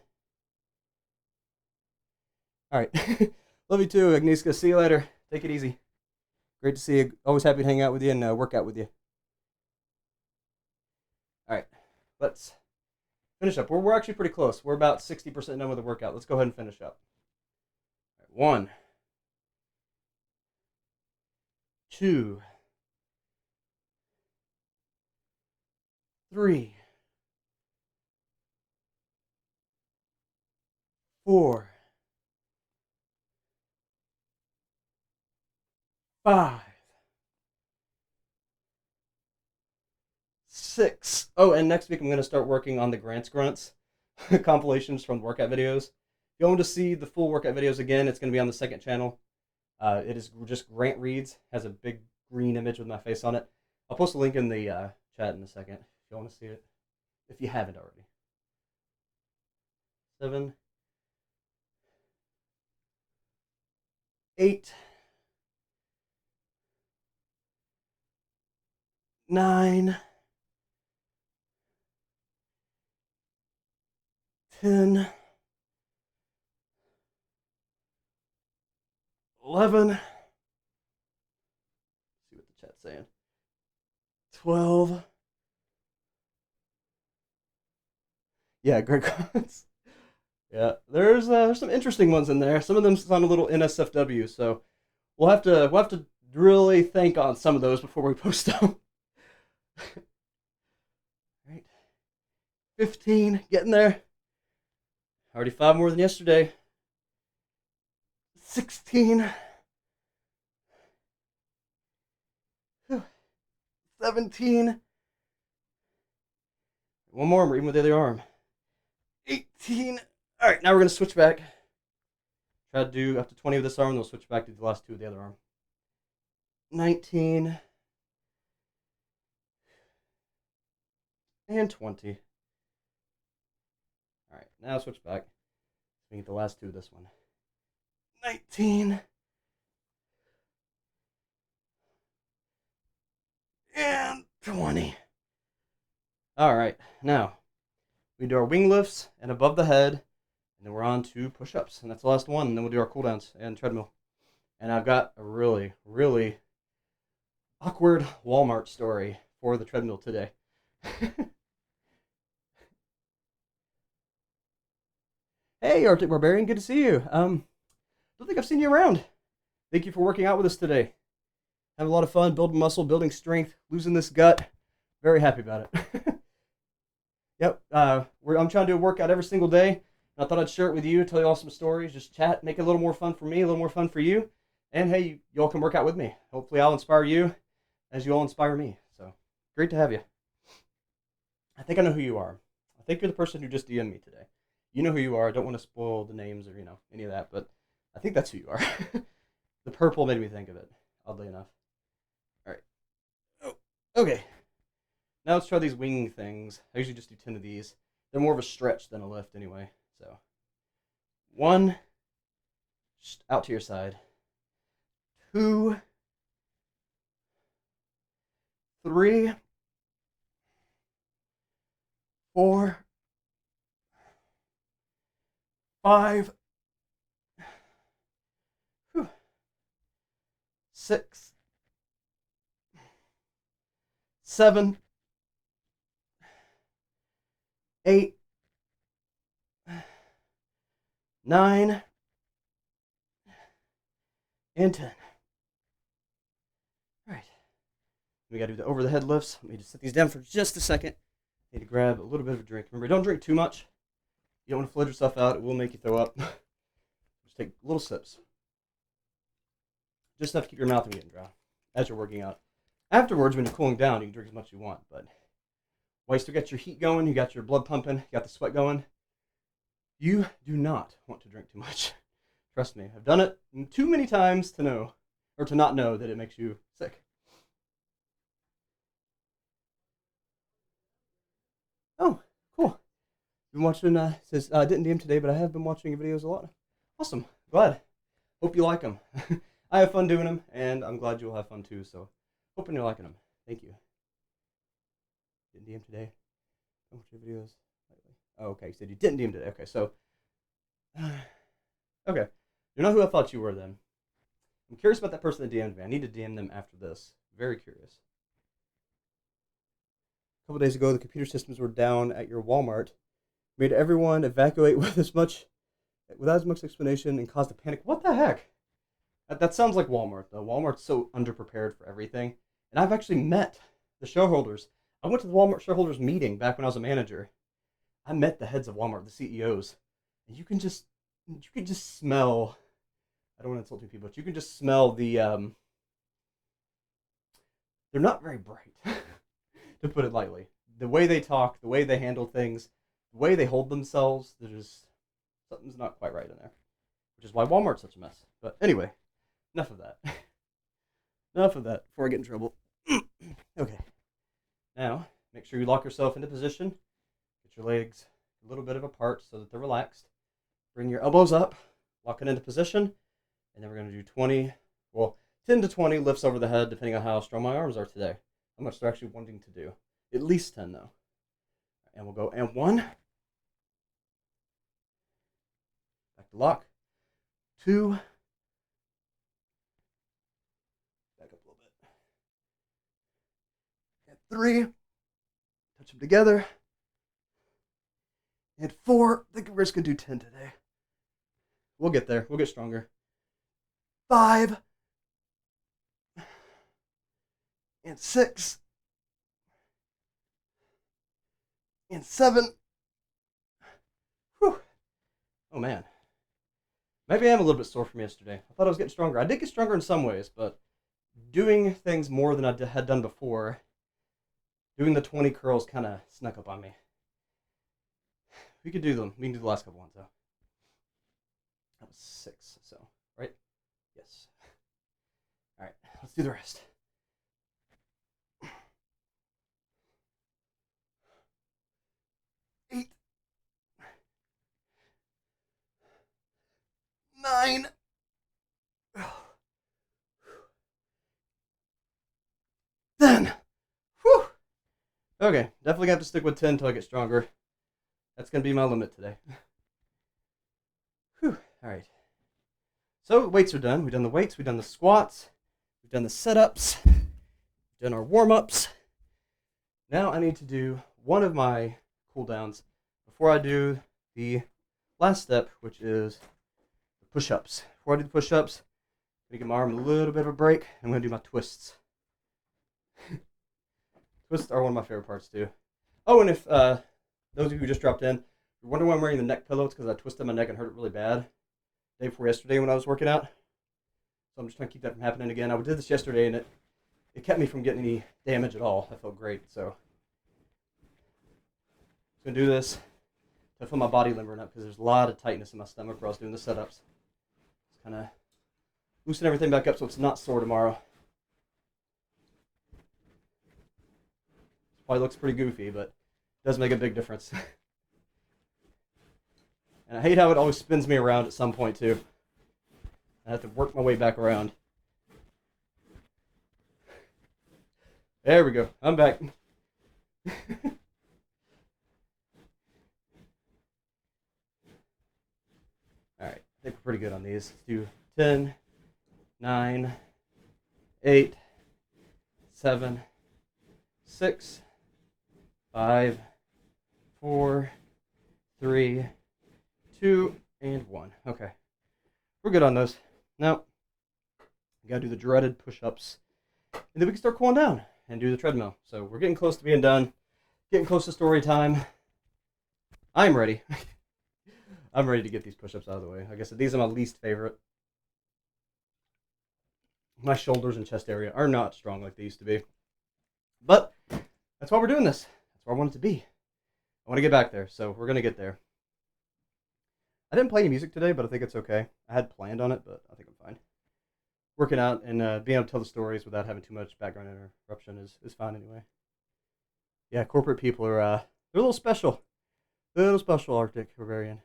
All right, love you too, Agnieszka. See you later. Take it easy. Great to see you. Always happy to hang out with you and work out with you. All All right, let's finish up. We're actually pretty close. We're about 60% done with the workout. Let's go ahead and finish up. All right, 1, 2, 3, 4, 5, 6. Oh, and next week I'm going to start working on the Grants Grunts compilations from the workout videos. If you want to see the full workout videos again, it's going to be on the second channel. It is just Grant Reads, has a big green image with my face on it. I'll post a link in the chat in a second if you want to see it, if you haven't already. 7, 8, 9, 10, 11. Let's see what the chat's saying. 12. Yeah, great comments. Yeah, there's some interesting ones in there. Some of them sound a little NSFW, so we'll have to really think on some of those before we post them. Right, 15, getting there. Already 5 more than yesterday. 16, 17. One more. I'm reading with the other arm. 18. All right, now we're gonna switch back. Try to do up to 20 with this arm, then we'll switch back to the last 2 with the other arm. 19 and 20. All right, now switch back. We get the last 2 of this one. 19 and 20. All right, now we do our wing lifts and above the head, and then we're on to push-ups, and that's the last one. And then we'll do our cool downs and treadmill. And I've got a really, really awkward Walmart story for the treadmill today. Hey, Arctic Barbarian, good to see you. Don't think I've seen you around. Thank you for working out with us today. Have a lot of fun building muscle, building strength, losing this gut. Very happy about it. Yep, I'm trying to do a workout every single day. I thought I'd share it with you, tell you all some stories, just chat, make it a little more fun for me, a little more fun for you. And hey, you all can work out with me. Hopefully I'll inspire you as you all inspire me. So, great to have you. I think I know who you are. I think you're the person who just DM'd me today. You know who you are. I don't want to spoil the names or, any of that, but I think that's who you are. The purple made me think of it, oddly enough. All right. Oh, okay. Now let's try these wing things. I usually just do 10 of these. They're more of a stretch than a lift anyway. So, 1, just out to your side. 2, 3, 4, 5, 6, 7, 8, 9, and 10. All right. We got to do the over the head lifts. Let me just set these down for just a second. Need to grab a little bit of a drink. Remember, don't drink too much. You don't want to flood yourself out. It will make you throw up. Just take little sips. Just enough to keep your mouth from getting dry as you're working out. Afterwards, when you're cooling down, you can drink as much as you want. But while you still got your heat going, you got your blood pumping, you got the sweat going, you do not want to drink too much. Trust me, I've done it too many times to know, or to not know that it makes you sick. Oh, cool. Been watching, says, didn't DM today, but I have been watching videos a lot. Awesome. Glad. Hope you like them. I have fun doing them, and I'm glad you'll have fun too, so hoping you're liking them. Thank you. Didn't DM today. Don't watch your videos lately. Oh, okay. You said you didn't DM today. Okay, so, okay. You're not who I thought you were then. I'm curious about that person that DM'd me. I need to DM them after this. Very curious. couple days ago the computer systems were down at your Walmart, made everyone evacuate without as much explanation, and caused a panic. What the heck? That sounds like Walmart though. Walmart's so underprepared for everything, and I've actually met the shareholders. I went to the Walmart shareholders meeting back when I was a manager. I met the heads of Walmart, the CEOs, and you can just smell. I don't want to insult people, but you can just smell the. They're not very bright, to put it lightly. The way they talk, the way they handle things, the way they hold themselves, there's something's not quite right in there, which is why Walmart's such a mess. But anyway, enough of that. Enough of that before I get in trouble. Okay, now make sure you lock yourself into position. Get your legs a little bit apart so that they're relaxed. Bring your elbows up, lock it into position, and then we're going to do 10 to 20 lifts over the head, depending on how strong my arms are today. How much they're actually wanting to do. At least 10, though. And we'll go, and 1. Back to lock. 2. Back up a little bit. And 3. Touch them together. And 4. I think we're just going to do 10 today. We'll get there. We'll get stronger. 5. And 6. And 7. Whew. Oh man. Maybe I am a little bit sore from yesterday. I thought I was getting stronger. I did get stronger in some ways, but doing things more than I had done before, doing the 20 curls kind of snuck up on me. We could do them. We can do the last couple ones though. That was 6, so, right? Yes. All right, let's do the rest. 8, 9. Then. Whew. Okay, definitely have to stick with 10 until I get stronger. That's going to be my limit today. Whew. All right. So weights are done. We've done the weights. We've done the squats. We've done the sit-ups. We've done our warm-ups. Now I need to do one of my cool downs before I do the last step, which is the push-ups. Before I do the push-ups, I'm going to give my arm a little bit of a break. I'm going to do my twists. Twists are one of my favorite parts too. Oh, and if those of you who just dropped in, you're wondering why I'm wearing the neck pillow, it's because I twisted my neck and hurt it really bad the day before yesterday when I was working out. So I'm just trying to keep that from happening again. I did this yesterday and it kept me from getting any damage at all. I felt great, so I'm going to do this to feel my body limbering up because there's a lot of tightness in my stomach where I was doing the setups. Just kind of loosen everything back up so it's not sore tomorrow. Probably looks pretty goofy, but it does make a big difference. And I hate how it always spins me around at some point too. I have to work my way back around. There we go. I'm back. Alright, I think we're pretty good on these. Let's do 10, 9, 8, 7, 6, 5, 4, 3, 2, and 1. Okay. We're good on those. Now, we gotta do the dreaded push-ups. And then we can start cooling down and do the treadmill. So we're getting close to being done. Getting close to story time. I'm ready. I'm ready to get these push-ups out of the way. Like I said, these are my least favorite. My shoulders and chest area are not strong like they used to be. But that's why we're doing this. That's where I want it to be. I want to get back there, so we're going to get there. I didn't play any music today, but I think it's okay. I had planned on it, but I think I'm fine. Working out and being able to tell the stories without having too much background interruption is fine anyway. Yeah, corporate people are they're a little special. They're a little special, Arctic Bavarian.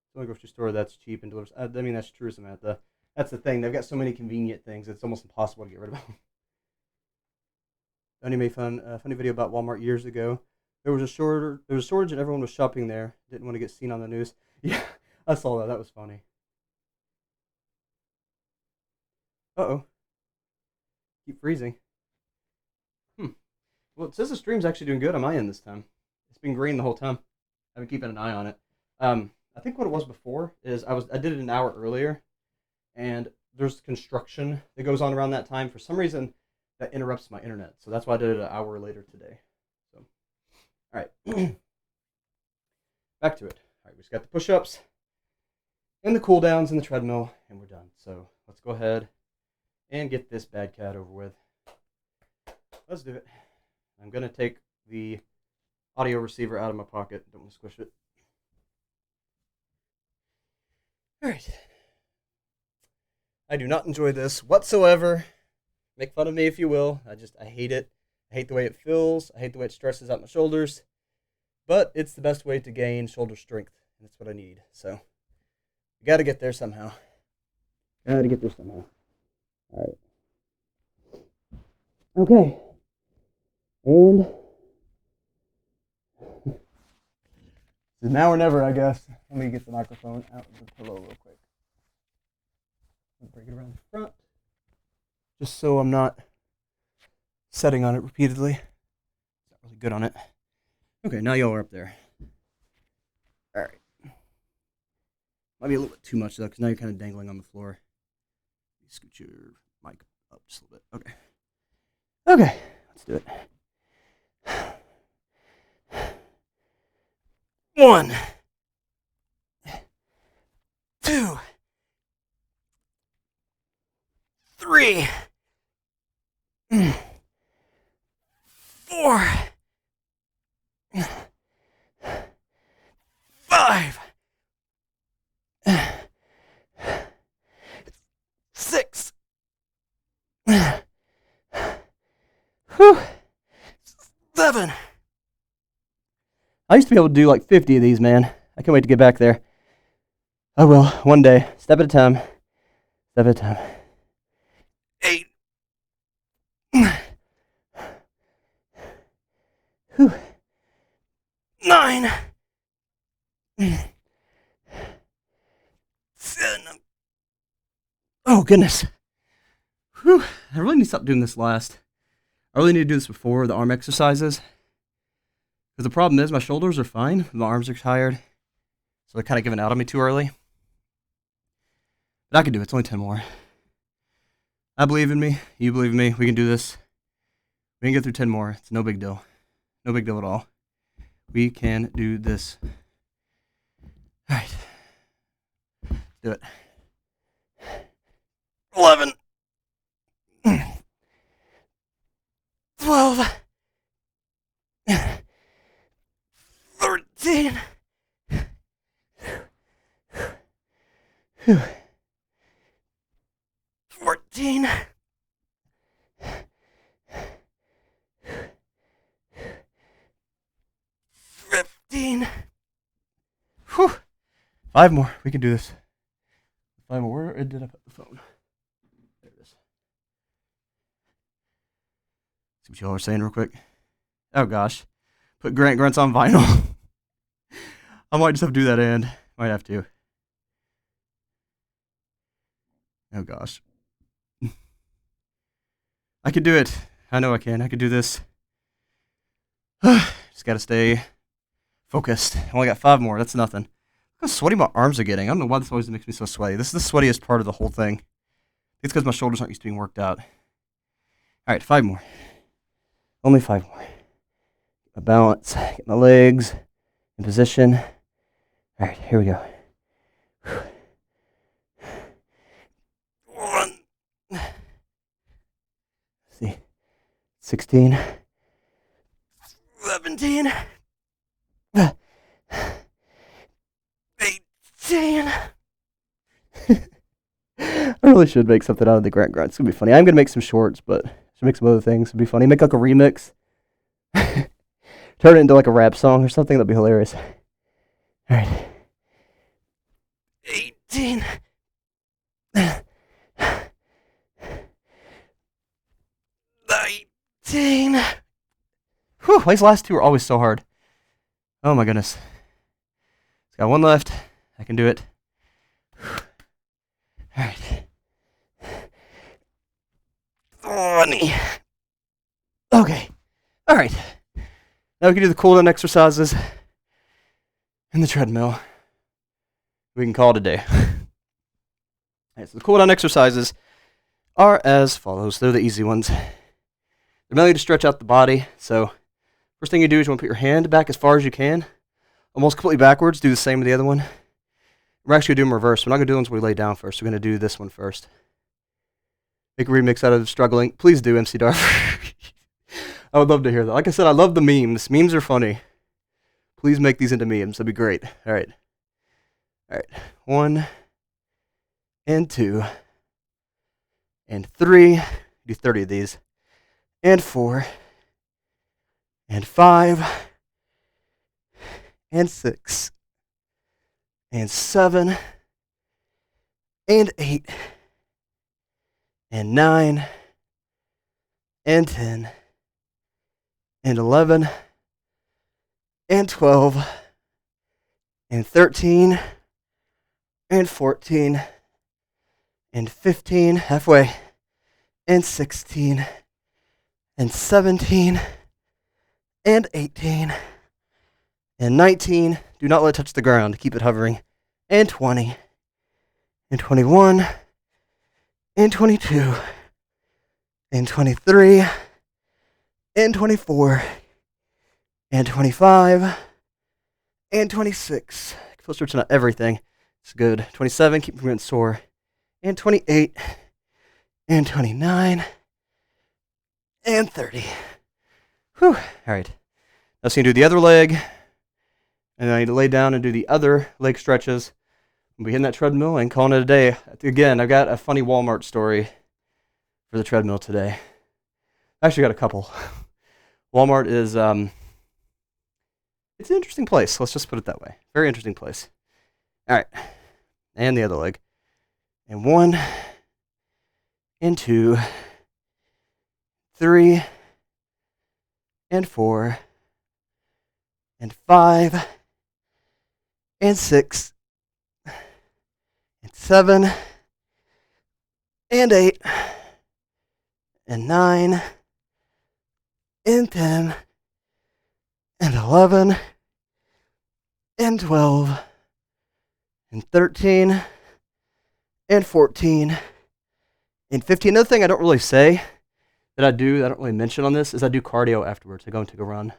It's the only grocery store that's cheap and delivers. I mean, that's true, Samantha. That's the thing. They've got so many convenient things. It's almost impossible to get rid of them. Only made funny video about Walmart years ago. There was a shortage and everyone was shopping there. Didn't want to get seen on the news. Yeah, I saw that. That was funny. Uh-oh. Keep freezing. Well, it says the stream's actually doing good on my end this time. It's been green the whole time. I've been keeping an eye on it. I think what it was before is I did it an hour earlier, and there's construction that goes on around that time. For some reason, that interrupts my internet, so that's why I did it an hour later today. So, all right, back to it. All right, we just got the push-ups and the cool downs and the treadmill, and we're done. So let's go ahead and get this bad cat over with. Let's do it. I'm gonna take the audio receiver out of my pocket. Don't want to squish it. All right. I do not enjoy this whatsoever. Make fun of me if you will. I hate it. I hate the way it feels. I hate the way it stresses out my shoulders. But it's the best way to gain shoulder strength. And that's what I need. So, you got to get there somehow. All right. Okay. And now or never, I guess. Let me get the microphone out of the pillow real quick. Bring it around the front. Just so I'm not setting on it repeatedly. It's not really good on it. Okay, now y'all are up there. All right. Might be a little bit too much, though, because now you're kind of dangling on the floor. Scoot your mic up just a little bit. Okay. Okay, let's do it. 1, 2, 3, 4, 5, 6, 7. I used to be able to do like 50 of these, man. I can't wait to get back there. I will, one day. Step at a time. 8. 9. 10. Oh, goodness. Whew. I really need to stop doing this last. I really need to do this before the arm exercises. Because the problem is my shoulders are fine. My arms are tired. So they're kind of giving out on me too early. But I can do it. It's only 10 more. I believe in me. You believe in me. We can do this. We can get through 10 more. It's no big deal. No big deal at all. We can do this. All right. Do it. 11. 12. 13. 14. 15. Whew. 5 more. We can do this. 5 more. Where did I put the phone? There it is. See what y'all are saying real quick. Oh gosh. Put Grant Grunts on vinyl. I might just have to do that and might have to. Oh gosh. I can do it. I know I can. I can do this. Just gotta stay focused. I only got 5 more. That's nothing. Look how sweaty my arms are getting. I don't know why this always makes me so sweaty. This is the sweatiest part of the whole thing. It's because my shoulders aren't used to being worked out. Alright, 5 more. Only 5 more. Get my balance. Get my legs in position. Alright, here we go. 1. Let's see. 16. 17. 18. I really should make something out of the Grant Grunt. It's gonna be funny. I'm gonna make some shorts, but I should make some other things. It'd be funny. Make like a remix. Turn it into like a rap song or something. That'd be hilarious. All right. 18. 19. Whew, these last 2 are always so hard. Oh my goodness. It's got 1 left. I can do it. All right. 20. Okay. All right. Now we can do the cool down exercises in the treadmill. We can call it a day. All right, so the cool down exercises are as follows. They're the easy ones. They're mainly to stretch out the body. So first thing you do is you want to put your hand back as far as you can, almost completely backwards. Do the same with the other one. We're actually going to do them reverse. We're not going to do ones where we lay down first. We're going to do this one first. Make a remix out of struggling. Please do, MC Darf. I would love to hear that. Like I said, I love the memes. Memes are funny. Please make these into memes. That'd be great. All right. All right. 1 and 2 and 3. Do 30 of these. And 4 and 5 and 6 and 7 and 8 and 9 and 10 and 11 and 12 and 13 and 14 and 15, halfway, and 16 and 17 and 18 and 19, do not let it touch the ground, keep it hovering, and 20 and 21 and 22 and 23 and 24 and 25 and 26. Feel stretching out everything. It's good. 27, keep from getting sore. And 28 and 29 and 30. Whew. All right. Now so you can do the other leg. And then I need to lay down and do the other leg stretches. We'll be hitting that treadmill and calling it a day. Again, I've got a funny Walmart story for the treadmill today. I actually got a couple. Walmart is, it's an interesting place. Let's just put it that way. Very interesting place. All right. And the other leg. And 1 and 2, 3 and 4 and 5 and 6 and 7 and 8 and 9 and 10 and 11 and 12 and 13 and 14 and 15. Another thing I don't really say that I do, I don't really mention on this, is I do cardio afterwards. I go and take a run.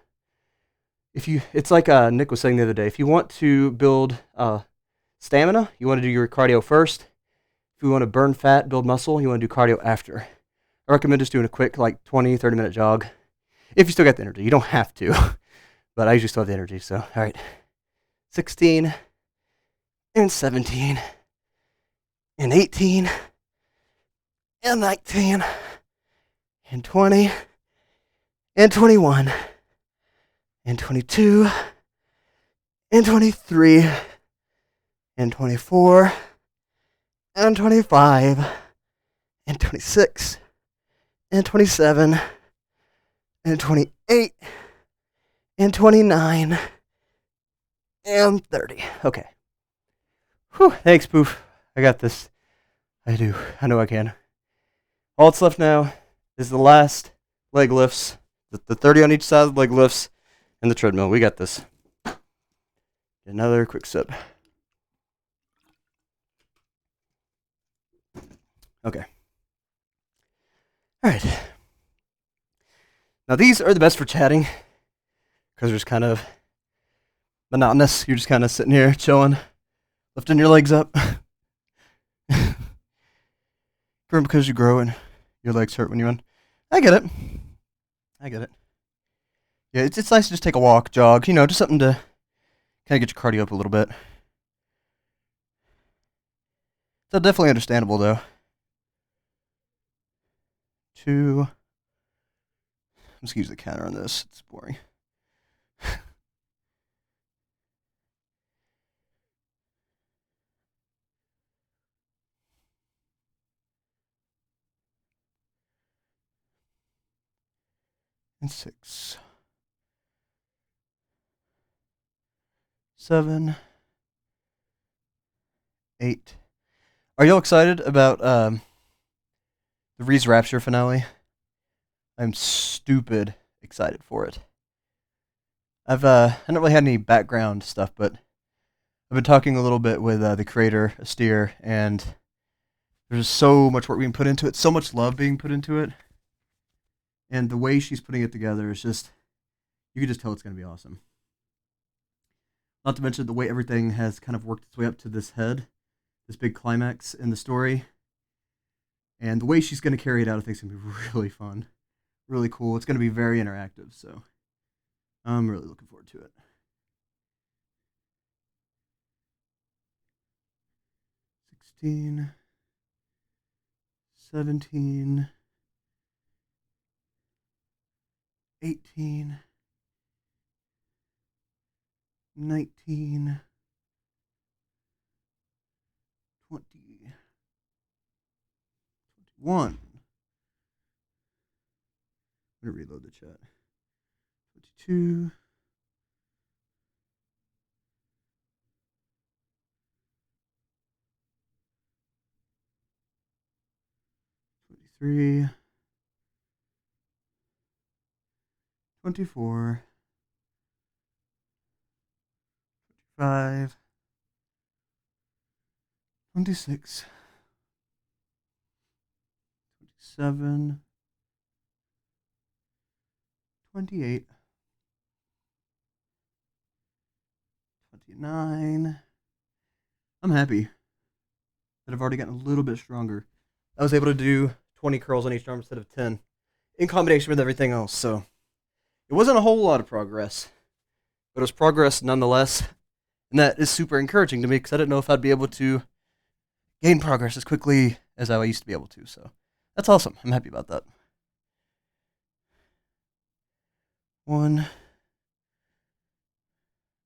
It's like Nick was saying the other day, if you want to build stamina, you want to do your cardio first. If you want to burn fat, build muscle, you want to do cardio after. I recommend just doing a quick, like 20, 30-minute jog. If you still got the energy. You don't have to, but I usually still have the energy, so, all right. 16 and 17 and 18 and 19 and 20 and 21 and 22 and 23 and 24 and 25 and 26 and 27 and 28 and 29 and 30. Okay. Whew, thanks, Poof. I got this. I do. I know I can. All that's left now is the last leg lifts, the 30 on each side of the leg lifts, and the treadmill. We got this. Another quick sip. Okay. All right. Now these are the best for chatting because they're just kind of monotonous. You're just kind of sitting here chilling, lifting your legs up. Because you grow and your legs hurt when you run. I get it. Yeah, it's nice to just take a walk, jog, just something to kind of get your cardio up a little bit. So definitely understandable though. 2. I'm just gonna use the counter on this. It's boring. And 6, 7, 8. Are y'all excited about the Reese Rapture finale? I'm stupid excited for it. I haven't really had any background stuff, but I've been talking a little bit with the creator, Asteer, and there's so much work being put into it, so much love being put into it, and the way she's putting it together is just, you can just tell it's going to be awesome. Not to mention the way everything has kind of worked its way up to this head, this big climax in the story, and the way she's going to carry it out, I think is going to be really fun, really cool. It's going to be very interactive, so I'm really looking forward to it. 16, 17, 18, 19, 20, 21. I'm going to reload the chat. 22, 23, 24, 25, 26, 27, 28, 29. I'm happy that I've already gotten a little bit stronger. I was able to do 20 curls on each arm instead of 10 in combination with everything else, so it wasn't a whole lot of progress, but it was progress nonetheless, and that is super encouraging to me because I didn't know if I'd be able to gain progress as quickly as I used to be able to, so that's awesome. I'm happy about that. 1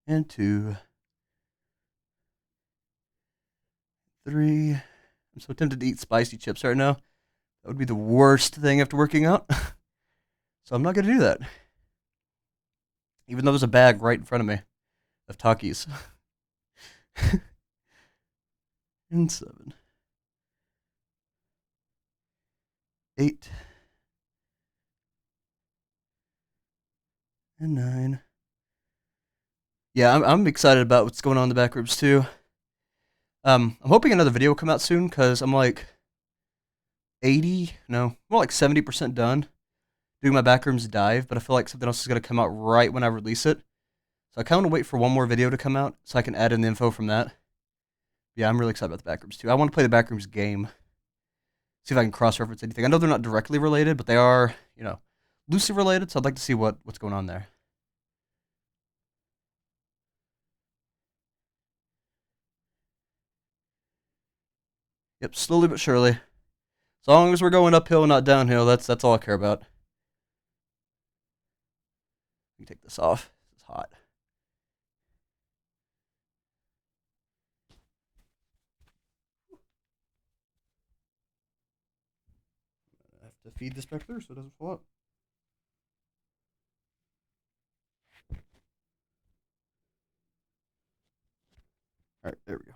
and 2, 3. I'm so tempted to eat spicy chips right now. That would be the worst thing after working out. So I'm not going to do that. Even though there's a bag right in front of me of Takis. And 7. 8. And 9. Yeah, I'm excited about what's going on in the back ribs too. I'm hoping another video will come out soon because I'm like 70% done doing my backrooms dive, but I feel like something else is going to come out right when I release it. So I kind of want to wait for one more video to come out so I can add in the info from that. Yeah, I'm really excited about the backrooms too. I want to play the backrooms game. See if I can cross-reference anything. I know they're not directly related, but they are, loosely related, so I'd like to see what's going on there. Yep, slowly but surely. As long as we're going uphill and not downhill, that's all I care about. Let me take this off. It's hot. I have to feed this back through so it doesn't fall out. All right, there we go.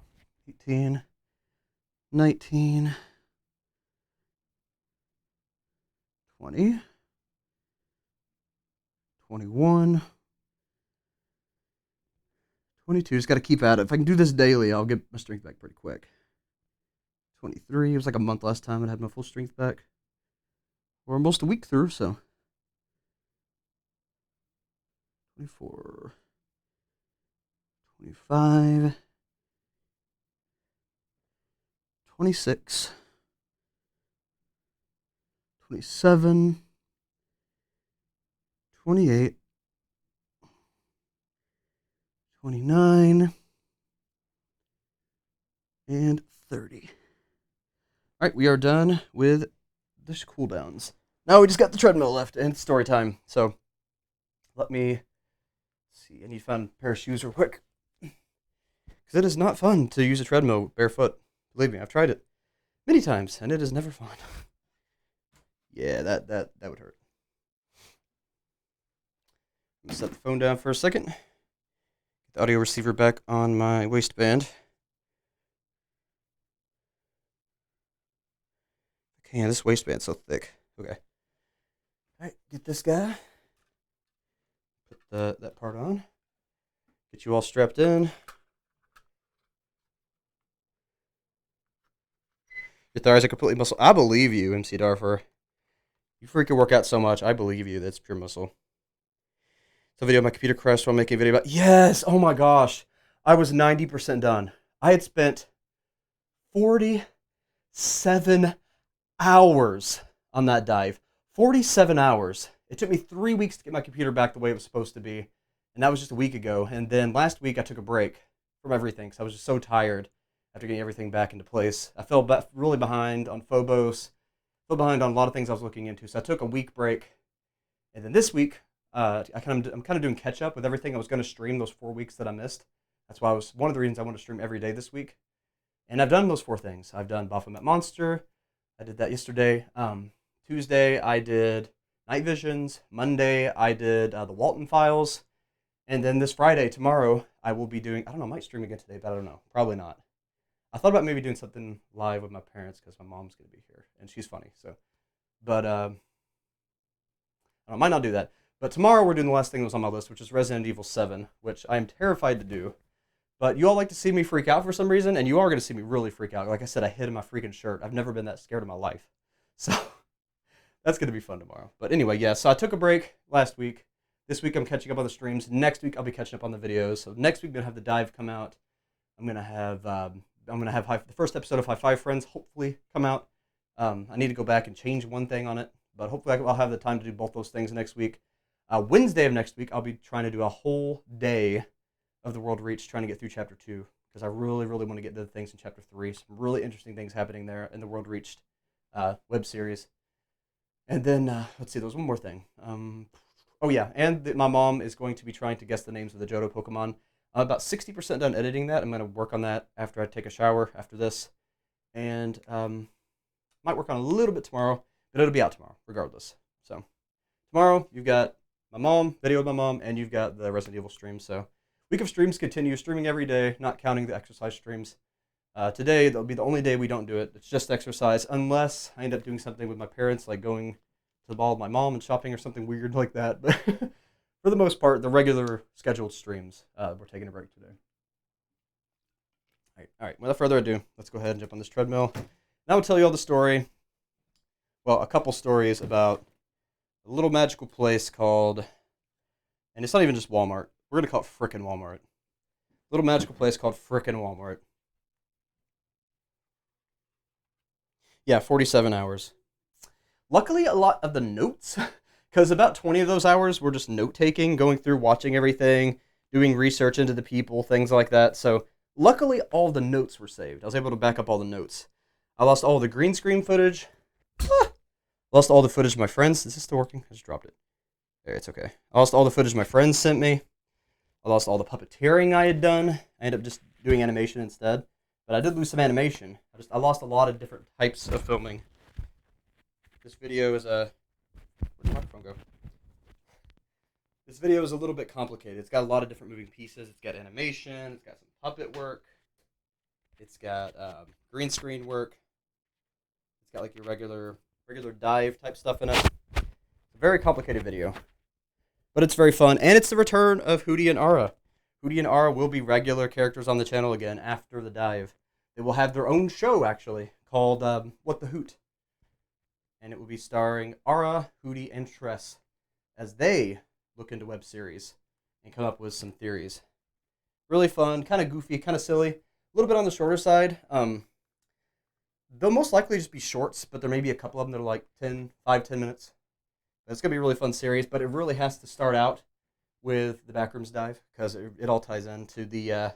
18, 19, 20, 21, 22. Just got to keep at it. If I can do this daily, I'll get my strength back pretty quick. 23. It was like a month last time I had my full strength back. We're almost a week through, so. 24. 25. 26. 27. 28. 29. And 30. All right, we are done with the cooldowns. Now we just got the treadmill left, and it's story time. So let me see. I need to find a pair of shoes real quick. Because it is not fun to use a treadmill barefoot. Believe me, I've tried it many times, and it is never fun. Yeah, that would hurt. Let me set the phone down for a second. Get the audio receiver back on my waistband. Okay, this waistband's so thick. Okay. All right, get this guy. that part on. Get you all strapped in. Your thighs are completely muscle. I believe you, MC Darfer. You freaking work out so much. I believe you. That's pure muscle. So video, my computer crashed while making a video about. Yes. Oh my gosh. I was 90% done. I had spent 47 hours on that dive. 47 hours. It took me 3 weeks to get my computer back the way it was supposed to be. And that was just a week ago. And then last week I took a break from everything because I was just so tired after getting everything back into place. I fell really behind on Phobos, fell behind on a lot of things I was looking into. So I took a week break. And then this week, I'm kind of doing catch up with everything I was going to stream those 4 weeks that I missed. That's why one of the reasons I want to stream every day this week. And I've done those 4 things. I've done Baphomet Monster. I did that yesterday. Tuesday, I did Night Visions. Monday, I did the Walton Files. And then this Friday, tomorrow, I will be doing, I don't know, I might stream again today, but I don't know. Probably not. I thought about maybe doing something live with my parents because my mom's going to be here. And she's funny, so. But, I might not do that. But tomorrow, we're doing the last thing that was on my list, which is Resident Evil 7, which I am terrified to do. But you all like to see me freak out for some reason, and you are going to see me really freak out. Like I said, I hid in my freaking shirt. I've never been that scared in my life. So that's going to be fun tomorrow. But anyway, yeah, so I took a break last week. This week I'm catching up on the streams. Next week I'll be catching up on the videos. So next week I'm going to have the dive come out. I'm going to have the first episode of High Five Friends hopefully come out. I need to go back and change one thing on it, but hopefully I'll have the time to do both those things next week. Wednesday of next week I'll be trying to do a whole day of the World Reach, trying to get through Chapter 2, because I really, really want to get to the things in Chapter 3. Some really interesting things happening there in the World Reached web series. And then, let's see, there was one more thing. Oh yeah, and my mom is going to be trying to guess the names of the Johto Pokemon. I'm about 60% done editing that. I'm going to work on that after I take a shower after this. And might work on a little bit tomorrow, but it'll be out tomorrow, regardless. So tomorrow, you've got my mom, video with my mom, and you've got the Resident Evil stream, so week of streams continue, streaming every day, not counting the exercise streams. Today, that'll be the only day we don't do it. It's just exercise, unless I end up doing something with my parents, like going to the mall with my mom and shopping or something weird like that. But for the most part, the regular scheduled streams, we're taking a break today. All right, without further ado, let's go ahead and jump on this treadmill. Now I'll tell you all the story. Well, a couple stories about a little magical place called, and it's not even just Walmart. We're going to call it frickin' Walmart. Little magical place called frickin' Walmart. Yeah, 47 hours. Luckily, a lot of the notes, because about 20 of those hours were just note-taking, going through, watching everything, doing research into the people, things like that. So luckily, all the notes were saved. I was able to back up all the notes. I lost all the green screen footage. Lost all the footage my friends. Is this still working? I just dropped it. There, it's okay. I lost all the footage my friends sent me. I lost all the puppeteering I had done. I ended up just doing animation instead. But I did lose some animation. I lost a lot of different types of filming. This video is where'd the microphone go? This video is a little bit complicated. It's got a lot of different moving pieces. It's got animation. It's got some puppet work. It's got green screen work. It's got like your regular dive type stuff in it. It's a very complicated video. But it's very fun, and it's the return of Hootie and Ara. Hootie and Ara will be regular characters on the channel again after the dive. They will have their own show, actually, called What the Hoot. And it will be starring Ara, Hootie, and Tress as they look into web series and come up with some theories. Really fun, kind of goofy, kind of silly. A little bit on the shorter side. They'll most likely just be shorts, but there may be a couple of them that are like 10 minutes. It's going to be a really fun series, but it really has to start out with the Backrooms dive, because it all ties into the,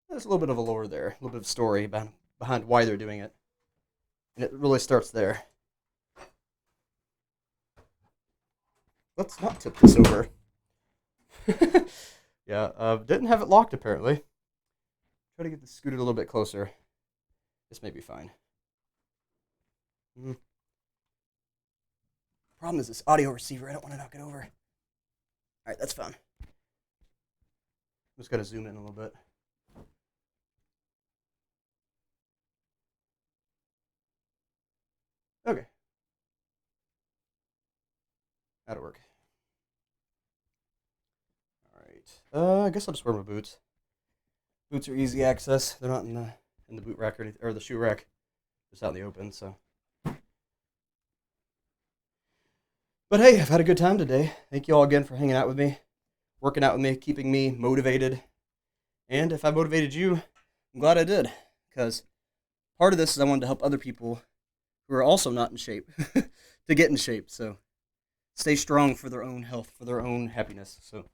there's a little bit of a lore there, a little bit of story behind why they're doing it. And it really starts there. Let's not tip this over. Yeah, didn't have it locked apparently. Try to get this scooted a little bit closer. This may be fine. Problem is this audio receiver. I don't want to knock it over. All right, that's fine. I'm just going to zoom in a little bit. Okay. That'll work. I guess I'll just wear my boots. Boots are easy access. They're not in the boot rack or the shoe rack. Just out in the open, so. But hey, I've had a good time today. Thank you all again for hanging out with me, working out with me, keeping me motivated. And if I motivated you, I'm glad I did. Because part of this is I wanted to help other people who are also not in shape to get in shape. So stay strong for their own health, for their own happiness. So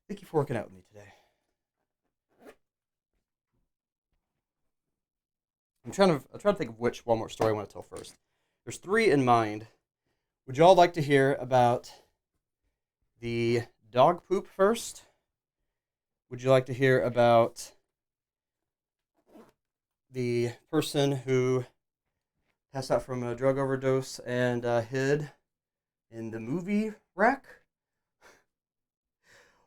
thank you for working out with me today. I'm trying to think of which Walmart story I want to tell first. There's 3 in mind. Would y'all like to hear about the dog poop first? Would you like to hear about the person who passed out from a drug overdose and hid in the movie rack?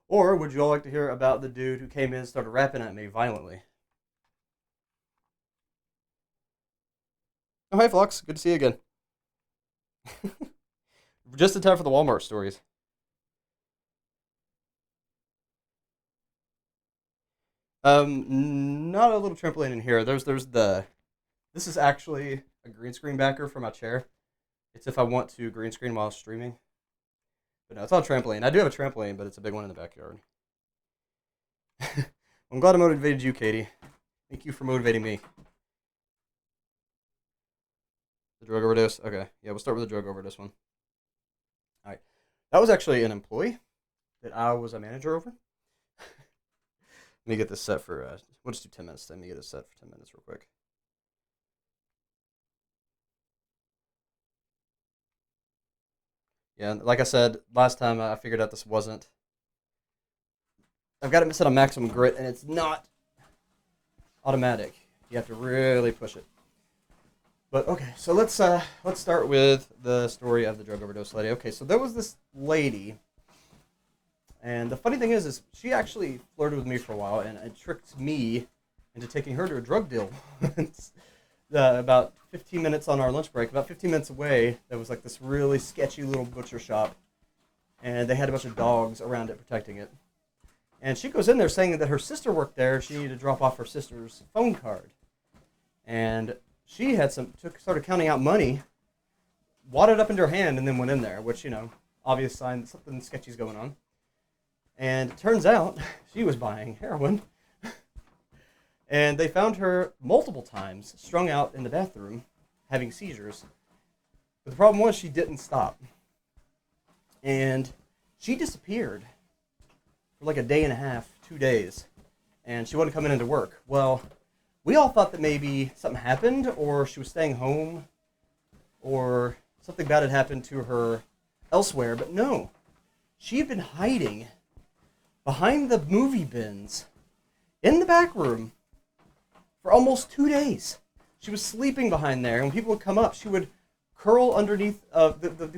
Or would you all like to hear about the dude who came in and started rapping at me violently? Oh, hey, Flux. Good to see you again. Just in time for the Walmart stories. Not a little trampoline in here. There's the. This is actually a green screen backer for my chair. It's if I want to green screen while streaming. But no, it's not a trampoline. I do have a trampoline, but it's a big one in the backyard. I'm glad I motivated you, Katie. Thank you for motivating me. The drug overdose? Okay. Yeah, we'll start with the drug overdose one. Alright. That was actually an employee that I was a manager over. Let me get this set for, we'll just do 10 minutes. Let me get this set for 10 minutes real quick. Yeah, like I said, last time I figured out this wasn't. I've got it set on maximum grit, and it's not automatic. You have to really push it. But okay, so let's start with the story of the drug overdose lady. Okay, so there was this lady, and the funny thing is she actually flirted with me for a while, and it tricked me into taking her to a drug deal. About 15 minutes on our lunch break, about 15 minutes away, there was like this really sketchy little butcher shop, and they had a bunch of dogs around it protecting it. And she goes in there saying that her sister worked there. She needed to drop off her sister's phone card, and she had started counting out money, wadded up into her hand, and then went in there, which, obvious sign that something sketchy's going on. And it turns out she was buying heroin. And they found her multiple times strung out in the bathroom, having seizures. But the problem was she didn't stop. And she disappeared for like a day and a half, 2 days. And she wasn't coming into work. Well, we all thought that maybe something happened, or she was staying home, or something bad had happened to her elsewhere. But no, she had been hiding behind the movie bins in the back room for almost 2 days. She was sleeping behind there, and when people would come up, she would curl underneath.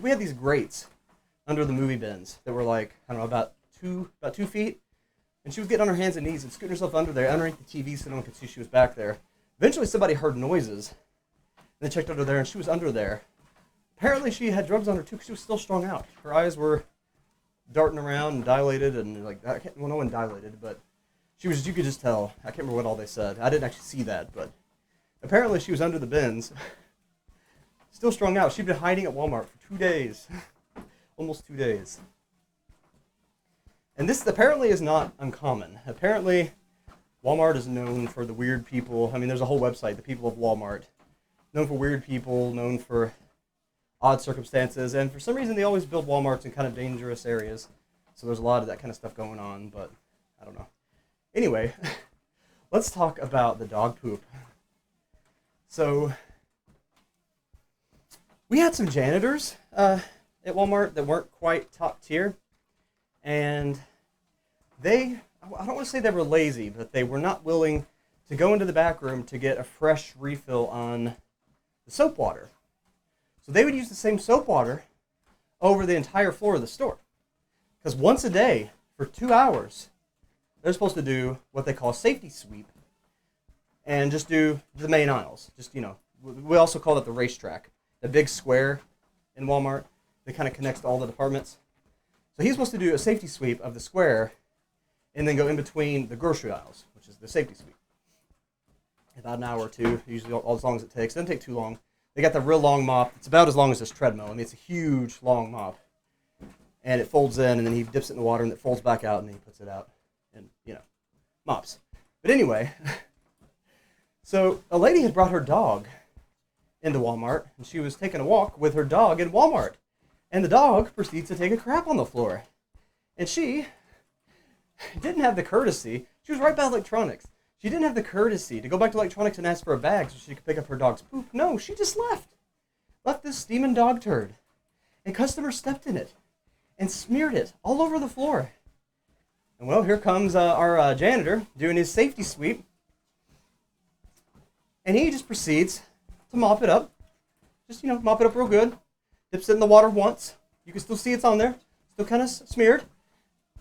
We had these grates under the movie bins that were like, I don't know, about 2 feet. And she would get on her hands and knees and scoot herself under there, underneath the TV so no one could see she was back there. Eventually somebody heard noises, and they checked under there, and she was under there. Apparently she had drugs on her too, because she was still strung out. Her eyes were darting around and dilated, and no one dilated, but you could just tell. I can't remember what all they said. I didn't actually see that, but apparently she was under the bins, still strung out. She'd been hiding at Walmart for 2 days, almost 2 days. And this apparently is not uncommon. Apparently, Walmart is known for the weird people. I mean, there's a whole website, The People of Walmart, known for weird people, known for odd circumstances, and for some reason they always build Walmarts in kind of dangerous areas. So there's a lot of that kind of stuff going on, but I don't know. Anyway, let's talk about the dog poop. So, we had some janitors at Walmart that weren't quite top tier, and I don't want to say they were lazy, but they were not willing to go into the back room to get a fresh refill on the soap water. So they would use the same soap water over the entire floor of the store. Because once a day, for 2 hours, they're supposed to do what they call a safety sweep and just do the main aisles. Just, we also call it the racetrack, the big square in Walmart that kind of connects to all the departments. So he's supposed to do a safety sweep of the square and then go in between the grocery aisles, which is the safety suite. About an hour or two, usually all as long as it takes. It doesn't take too long. They got the real long mop. It's about as long as this treadmill. I mean, it's a huge, long mop. And it folds in, and then he dips it in the water, and it folds back out, and then he puts it out and, mops. But anyway, so a lady had brought her dog into Walmart, and she was taking a walk with her dog in Walmart. And the dog proceeds to take a crap on the floor. And she didn't have the courtesy. She was right by electronics. She didn't have the courtesy to go back to electronics and ask for a bag so she could pick up her dog's poop. No, she just left. Left this steaming dog turd. And customers stepped in it and smeared it all over the floor. And well, here comes our janitor doing his safety sweep. And he just proceeds to mop it up. Just, mop it up real good. Dips it in the water once. You can still see it's on there. Still kind of smeared.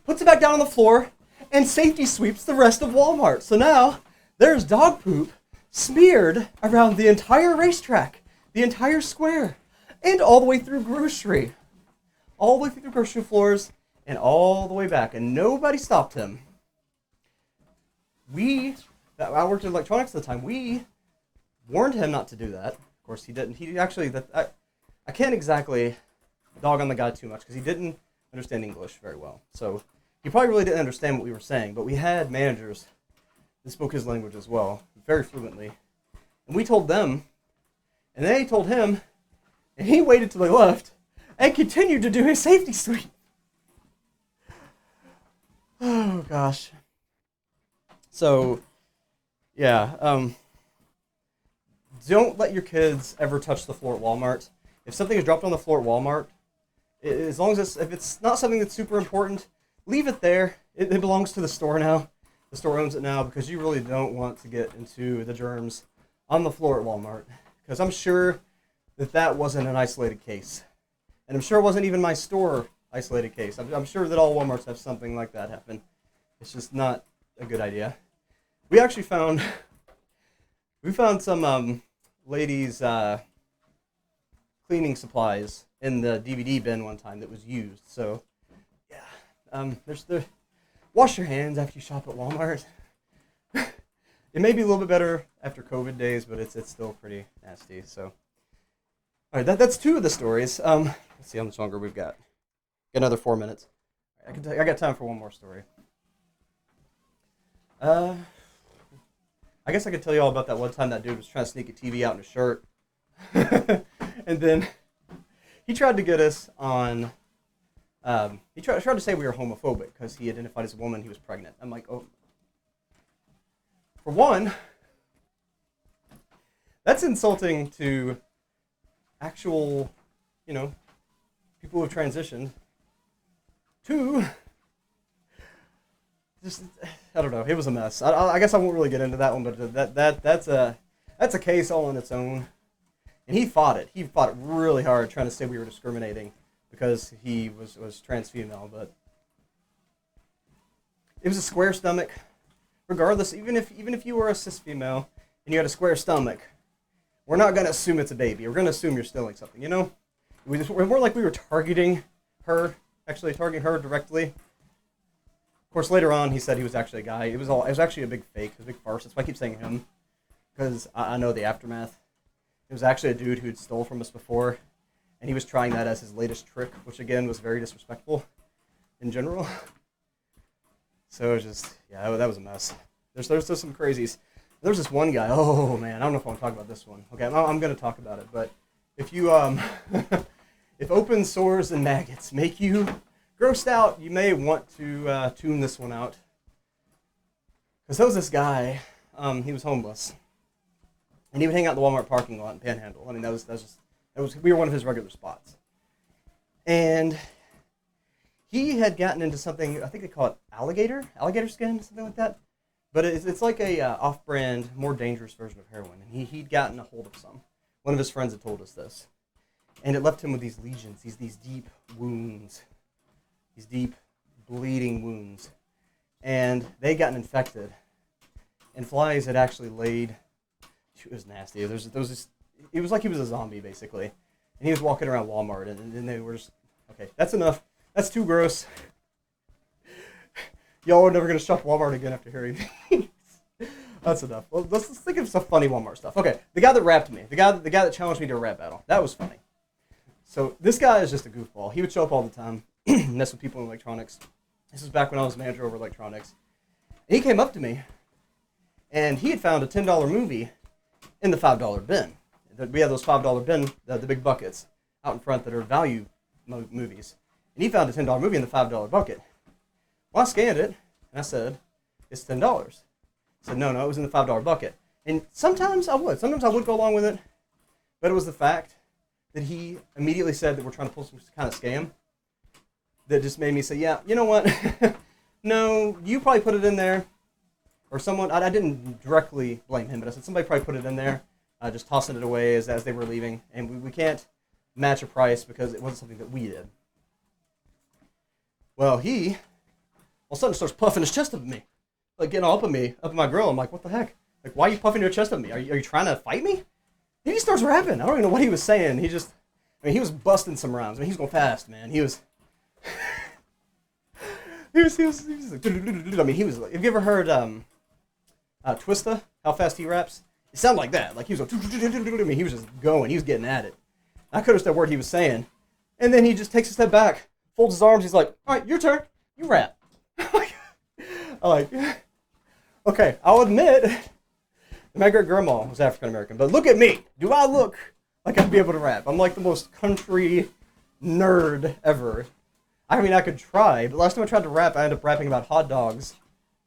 Puts it back down on the floor and safety sweeps the rest of Walmart. So now there's dog poop smeared around the entire racetrack, the entire square, and all the way through grocery. All the way through the grocery floors and all the way back. And nobody stopped him. I worked in electronics at the time, we warned him not to do that. Of course, he didn't. He actually, I can't exactly dog on the guy too much because he didn't understand English very well. So he probably really didn't understand what we were saying, but we had managers that spoke his language as well, very fluently. And we told them, and they told him, and he waited till they left and continued to do his safety sweep. Oh, gosh. So, yeah, don't let your kids ever touch the floor at Walmart. If something is dropped on the floor at Walmart, as long as if it's not something that's super important, leave it there. It belongs to the store now. The store owns it now because you really don't want to get into the germs on the floor at Walmart. Because I'm sure that wasn't an isolated case. And I'm sure it wasn't even my store isolated case. I'm sure that all Walmarts have something like that happen. It's just not a good idea. We actually found some ladies' cleaning supplies in the DVD bin one time that was used. So, yeah, there's the wash your hands after you shop at Walmart. It may be a little bit better after COVID days, but it's still pretty nasty. So, all right, that's two of the stories. Let's see how much longer we've got. Got another 4 minutes. I got time for one more story. I guess I could tell you all about that one time that dude was trying to sneak a TV out in a shirt. And then he tried to get us on, he tried to say we were homophobic because he identified as a woman, he was pregnant. I'm like, oh. For one, that's insulting to actual, people who have transitioned. Two, just, I don't know, it was a mess. I guess I won't really get into that one, but that's a case all on its own. And he fought it. He fought it really hard, trying to say we were discriminating because he was trans female. But it was a square stomach. Regardless, even if you were a cis female and you had a square stomach, we're not gonna assume it's a baby. We're gonna assume you're stealing something. We're more like we were targeting her, actually targeting her directly. Of course, later on, he said he was actually a guy. It was actually a big fake. It was a big farce. That's why I keep saying him, because I know the aftermath. It was actually a dude who had stole from us before, and he was trying that as his latest trick, which again was very disrespectful in general. So it was just, yeah, that was a mess. There's some crazies. There's this one guy. Oh man, I don't know if I want to talk about this one. Okay, I'm going to talk about it. But if you if open sores and maggots make you grossed out, you may want to tune this one out. Because there was this guy. He was homeless, and he would hang out in the Walmart parking lot and panhandle. I mean, that was we were one of his regular spots, and he had gotten into something, I think they call it alligator skin, something like that. But it's like a off-brand, more dangerous version of heroin. And he'd gotten a hold of some. One of his friends had told us this. And it left him with these lesions, these deep wounds. These deep, bleeding wounds. And they'd gotten infected. And flies had actually laid... It was nasty. It was like he was a zombie, basically. And he was walking around Walmart, and they were just... Okay, that's enough. That's too gross. Y'all are never gonna shop Walmart again after hearing me. That's enough. Well, let's think of some funny Walmart stuff. Okay, the guy that rapped me, the guy that challenged me to a rap battle, that was funny. So this guy is just a goofball. He would show up all the time, mess with people in electronics. This was back when I was manager over electronics. And he came up to me, and he had found a $10 movie in the $5 bin. We have those $5 bin, the big buckets out in front that are value movies. And he found a $10 movie in the $5 bucket. Well, I scanned it, and I said, it's $10. He said, no, it was in the $5 bucket. And sometimes I would go along with it, but it was the fact that he immediately said that we're trying to pull some kind of scam that just made me say, yeah, you know what? No, you probably put it in there. Or someone, I didn't directly blame him, but I said somebody probably put it in there, just tossing it away as they were leaving. And we can't match a price because it wasn't something that we did. Well, he all of a sudden starts puffing his chest up at me. Like getting all up at my grill. I'm like, what the heck? Like, why are you puffing your chest at me? Are you trying to fight me? He just starts rapping. I don't even know what he was saying. He was busting some rhymes. He was going fast, man. He was like, have you ever heard, Twista? How fast he raps? It sounded like that. Like he was going, he was just going. He was getting at it. I couldn't understand what word he was saying. And then he just takes a step back, folds his arms. He's like, all right, your turn. You rap. I'm like, okay, I'll admit, my great-grandma was African-American, but look at me. Do I look like I'd be able to rap? I'm like the most country nerd ever. I mean, I could try, but last time I tried to rap, I ended up rapping about hot dogs,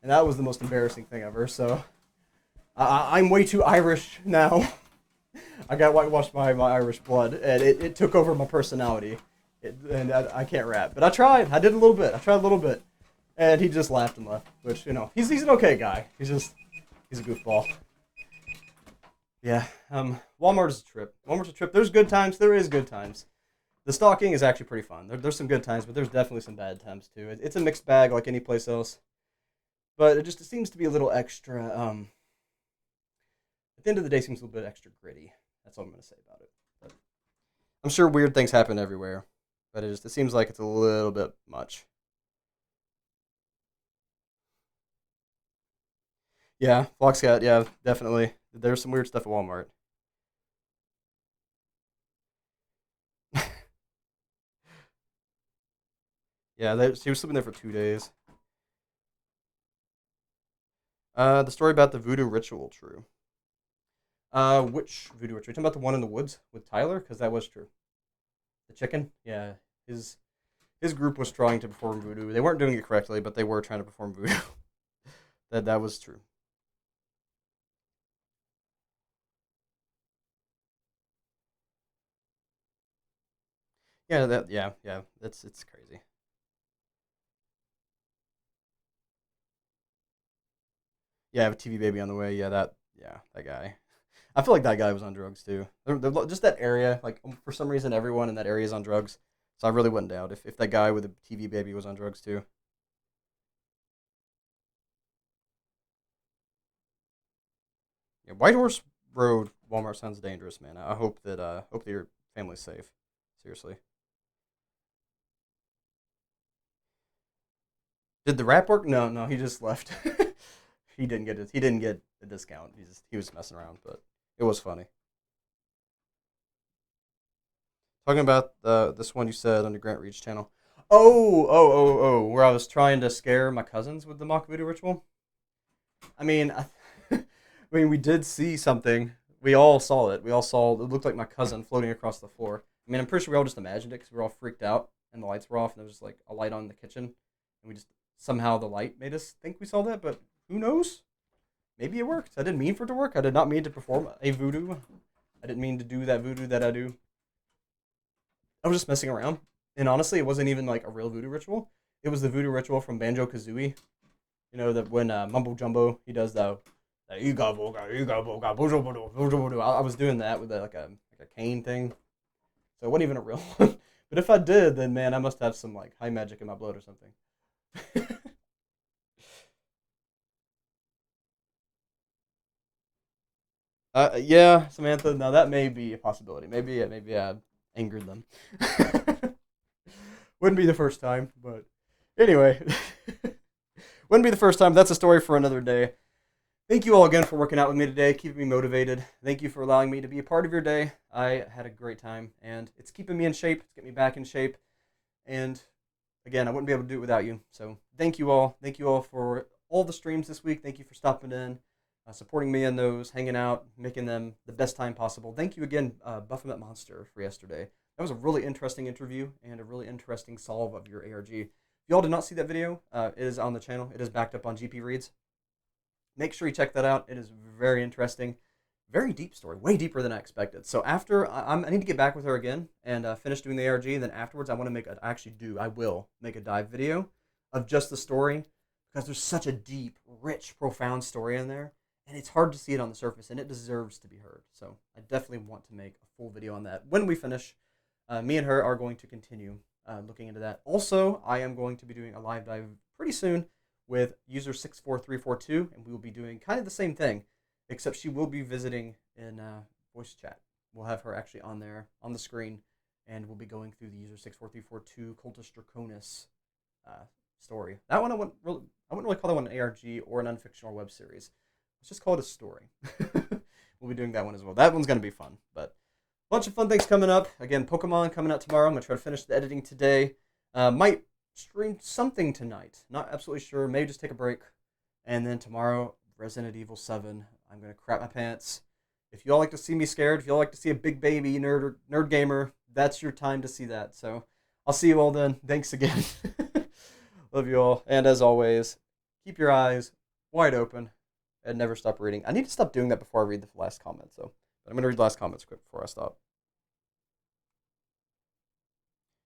and that was the most embarrassing thing ever, so I'm way too Irish now. I got whitewashed by my Irish blood, and it took over my personality, and I can't rap. But I tried. I did a little bit. I tried a little bit. And he just laughed and left, which, you know, he's an okay guy. He's a goofball. Yeah, Walmart is a trip. Walmart's a trip. There's good times. There is good times. The stalking is actually pretty fun. There's some good times, but there's definitely some bad times, too. It's a mixed bag like any place else. But it seems to be a little extra, at the end of the day, it seems a little bit extra gritty. That's all I'm going to say about it. But I'm sure weird things happen everywhere, but it seems like it's a little bit much. Yeah, Foxcat, yeah, definitely. There's some weird stuff at Walmart. Yeah, she was sleeping there for 2 days. The story about the voodoo ritual, true. Which voodoo ritual? You talking about the one in the woods with Tyler? Because that was true. The chicken? Yeah, his group was trying to perform voodoo. They weren't doing it correctly, but they were trying to perform voodoo. That was true. Yeah. It's crazy. Yeah, I have a TV baby on the way. That guy. I feel like that guy was on drugs too. Just that area, like for some reason, everyone in that area is on drugs. So I really wouldn't doubt if that guy with a TV baby was on drugs too. Yeah, White Horse Road Walmart sounds dangerous, man. I hope that your family's safe. Seriously. Did the rap work? No, he just left. He didn't get a discount. He was messing around, but it was funny. Talking about this one you said on the Grant Reach channel. Where I was trying to scare my cousins with the mock voodoo ritual. I mean, I mean, we did see something. We all saw it. We all saw it looked like my cousin floating across the floor. I mean, I'm pretty sure we all just imagined it because we were all freaked out and the lights were off and there was just like a light on in the kitchen and we just somehow the light made us think we saw that, but who knows? Maybe it worked. I didn't mean for it to work. I did not mean to perform a voodoo. I didn't mean to do that voodoo that I do. I was just messing around. And honestly, it wasn't even like a real voodoo ritual. It was the voodoo ritual from Banjo Kazooie. You know that when Mumbo Jumbo he does the I was doing that with like a cane thing, so it wasn't even a real one. But if I did, then man, I must have some like high magic in my blood or something. Yeah, Samantha. Now that may be a possibility. Maybe I angered them. Wouldn't be the first time, but anyway. Wouldn't be the first time. That's a story for another day. Thank you all again for working out with me today, keeping me motivated. Thank you for allowing me to be a part of your day. I had a great time, and it's keeping me in shape. It's getting me back in shape. And again, I wouldn't be able to do it without you. So thank you all. Thank you all for all the streams this week. Thank you for stopping in, supporting me in those, hanging out, making them the best time possible. Thank you again, Baphomet Monster, for yesterday. That was a really interesting interview and a really interesting solve of your ARG. If you all did not see that video, it is on the channel. It is backed up on gpreeds. Make sure you check that out. It is very interesting. Very deep story. Way deeper than I expected. So after, I need to get back with her again and finish doing the ARG. And then afterwards, I want to make I will make a dive video of just the story. Because there's such a deep, rich, profound story in there. And it's hard to see it on the surface. And it deserves to be heard. So I definitely want to make a full video on that. When we finish, me and her are going to continue looking into that. Also, I am going to be doing a live dive pretty soon with user 64342, and we will be doing kind of the same thing, except she will be visiting in voice chat. We'll have her actually on there, on the screen, and we'll be going through the user 64342 Cultus Draconis story. That one I wouldn't really call that one an ARG or an unfictional web series. Let's just call it a story. We'll be doing that one as well. That one's going to be fun, but a bunch of fun things coming up. Again, Pokemon coming out tomorrow. I'm going to try to finish the editing today. Might stream something tonight. Not absolutely sure. Maybe just take a break. And then tomorrow, Resident Evil 7. I'm going to crap my pants. If you all like to see me scared, if you all like to see a big baby nerd gamer, that's your time to see that. So I'll see you all then. Thanks again. Love you all. And as always, keep your eyes wide open and never stop reading. I need to stop doing that before I read the last comment. But I'm going to read the last comments quick before I stop.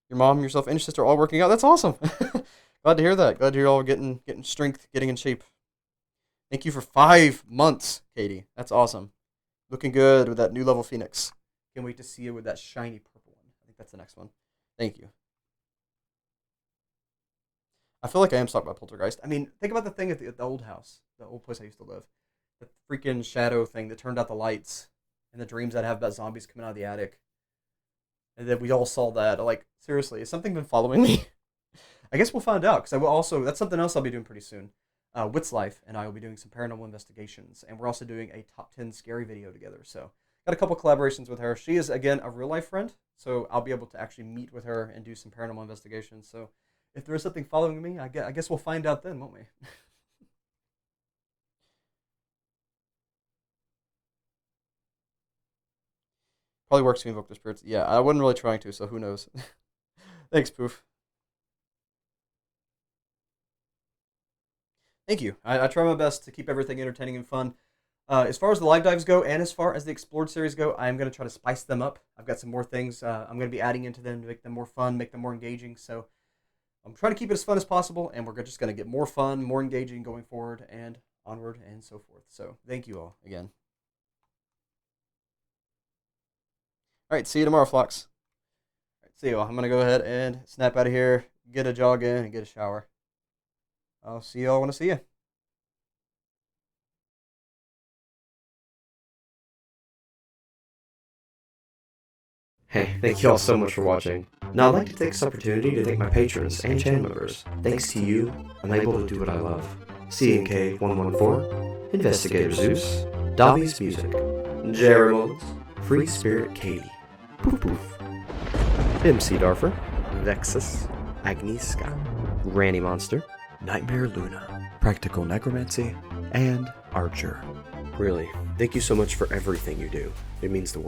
Your mom, yourself, and your sister are all working out. That's awesome. Glad to hear that. Glad to hear you all getting strength, getting in shape. Thank you for 5 months, Katie. That's awesome. Looking good with that new level Phoenix. Can't wait to see you with that shiny purple one. I think that's the next one. Thank you. I feel like I am stuck by Poltergeist. I mean, think about the thing at the old house, the old place I used to live. The freaking shadow thing that turned out the lights and the dreams I'd have about zombies coming out of the attic. And then we all saw that. Like, seriously, has something been following me? I guess we'll find out, because I will also, that's something else I'll be doing pretty soon. Wit's Life and I will be doing some paranormal investigations, and we're also doing a top 10 scary video together. So, got a couple collaborations with her. She is, again, a real life friend, so I'll be able to actually meet with her and do some paranormal investigations. So, if there is something following me, I guess we'll find out then, won't we? Probably works to invoke the spirits. Yeah, I wasn't really trying to, so who knows. Thanks, Poof. Thank you. I try my best to keep everything entertaining and fun. As far as the live dives go, and as far as the Explored series go, I'm going to try to spice them up. I've got some more things I'm going to be adding into them to make them more fun, make them more engaging. So I'm trying to keep it as fun as possible, and we're just going to get more fun, more engaging going forward, and onward and so forth. So thank you all again. All right, see you tomorrow, Flux. All right, see you all. I'm going to go ahead and snap out of here, get a jog in, and get a shower. I'll see you all when I see you. Hey, thank you all so much for watching. Now I'd like to take this opportunity to thank my patrons and channel members. Thanks to you, I'm able to do what I love. CNK114, Investigator Zeus, Dobby's Music, Jerry Mullins, Free Spirit Katie, Poof Poof, MC Darfer, Vexus, Agnieszka, Granny Monster, Nightmare Luna, Practical Necromancy, and Archer. Really, thank you so much for everything you do. It means the world.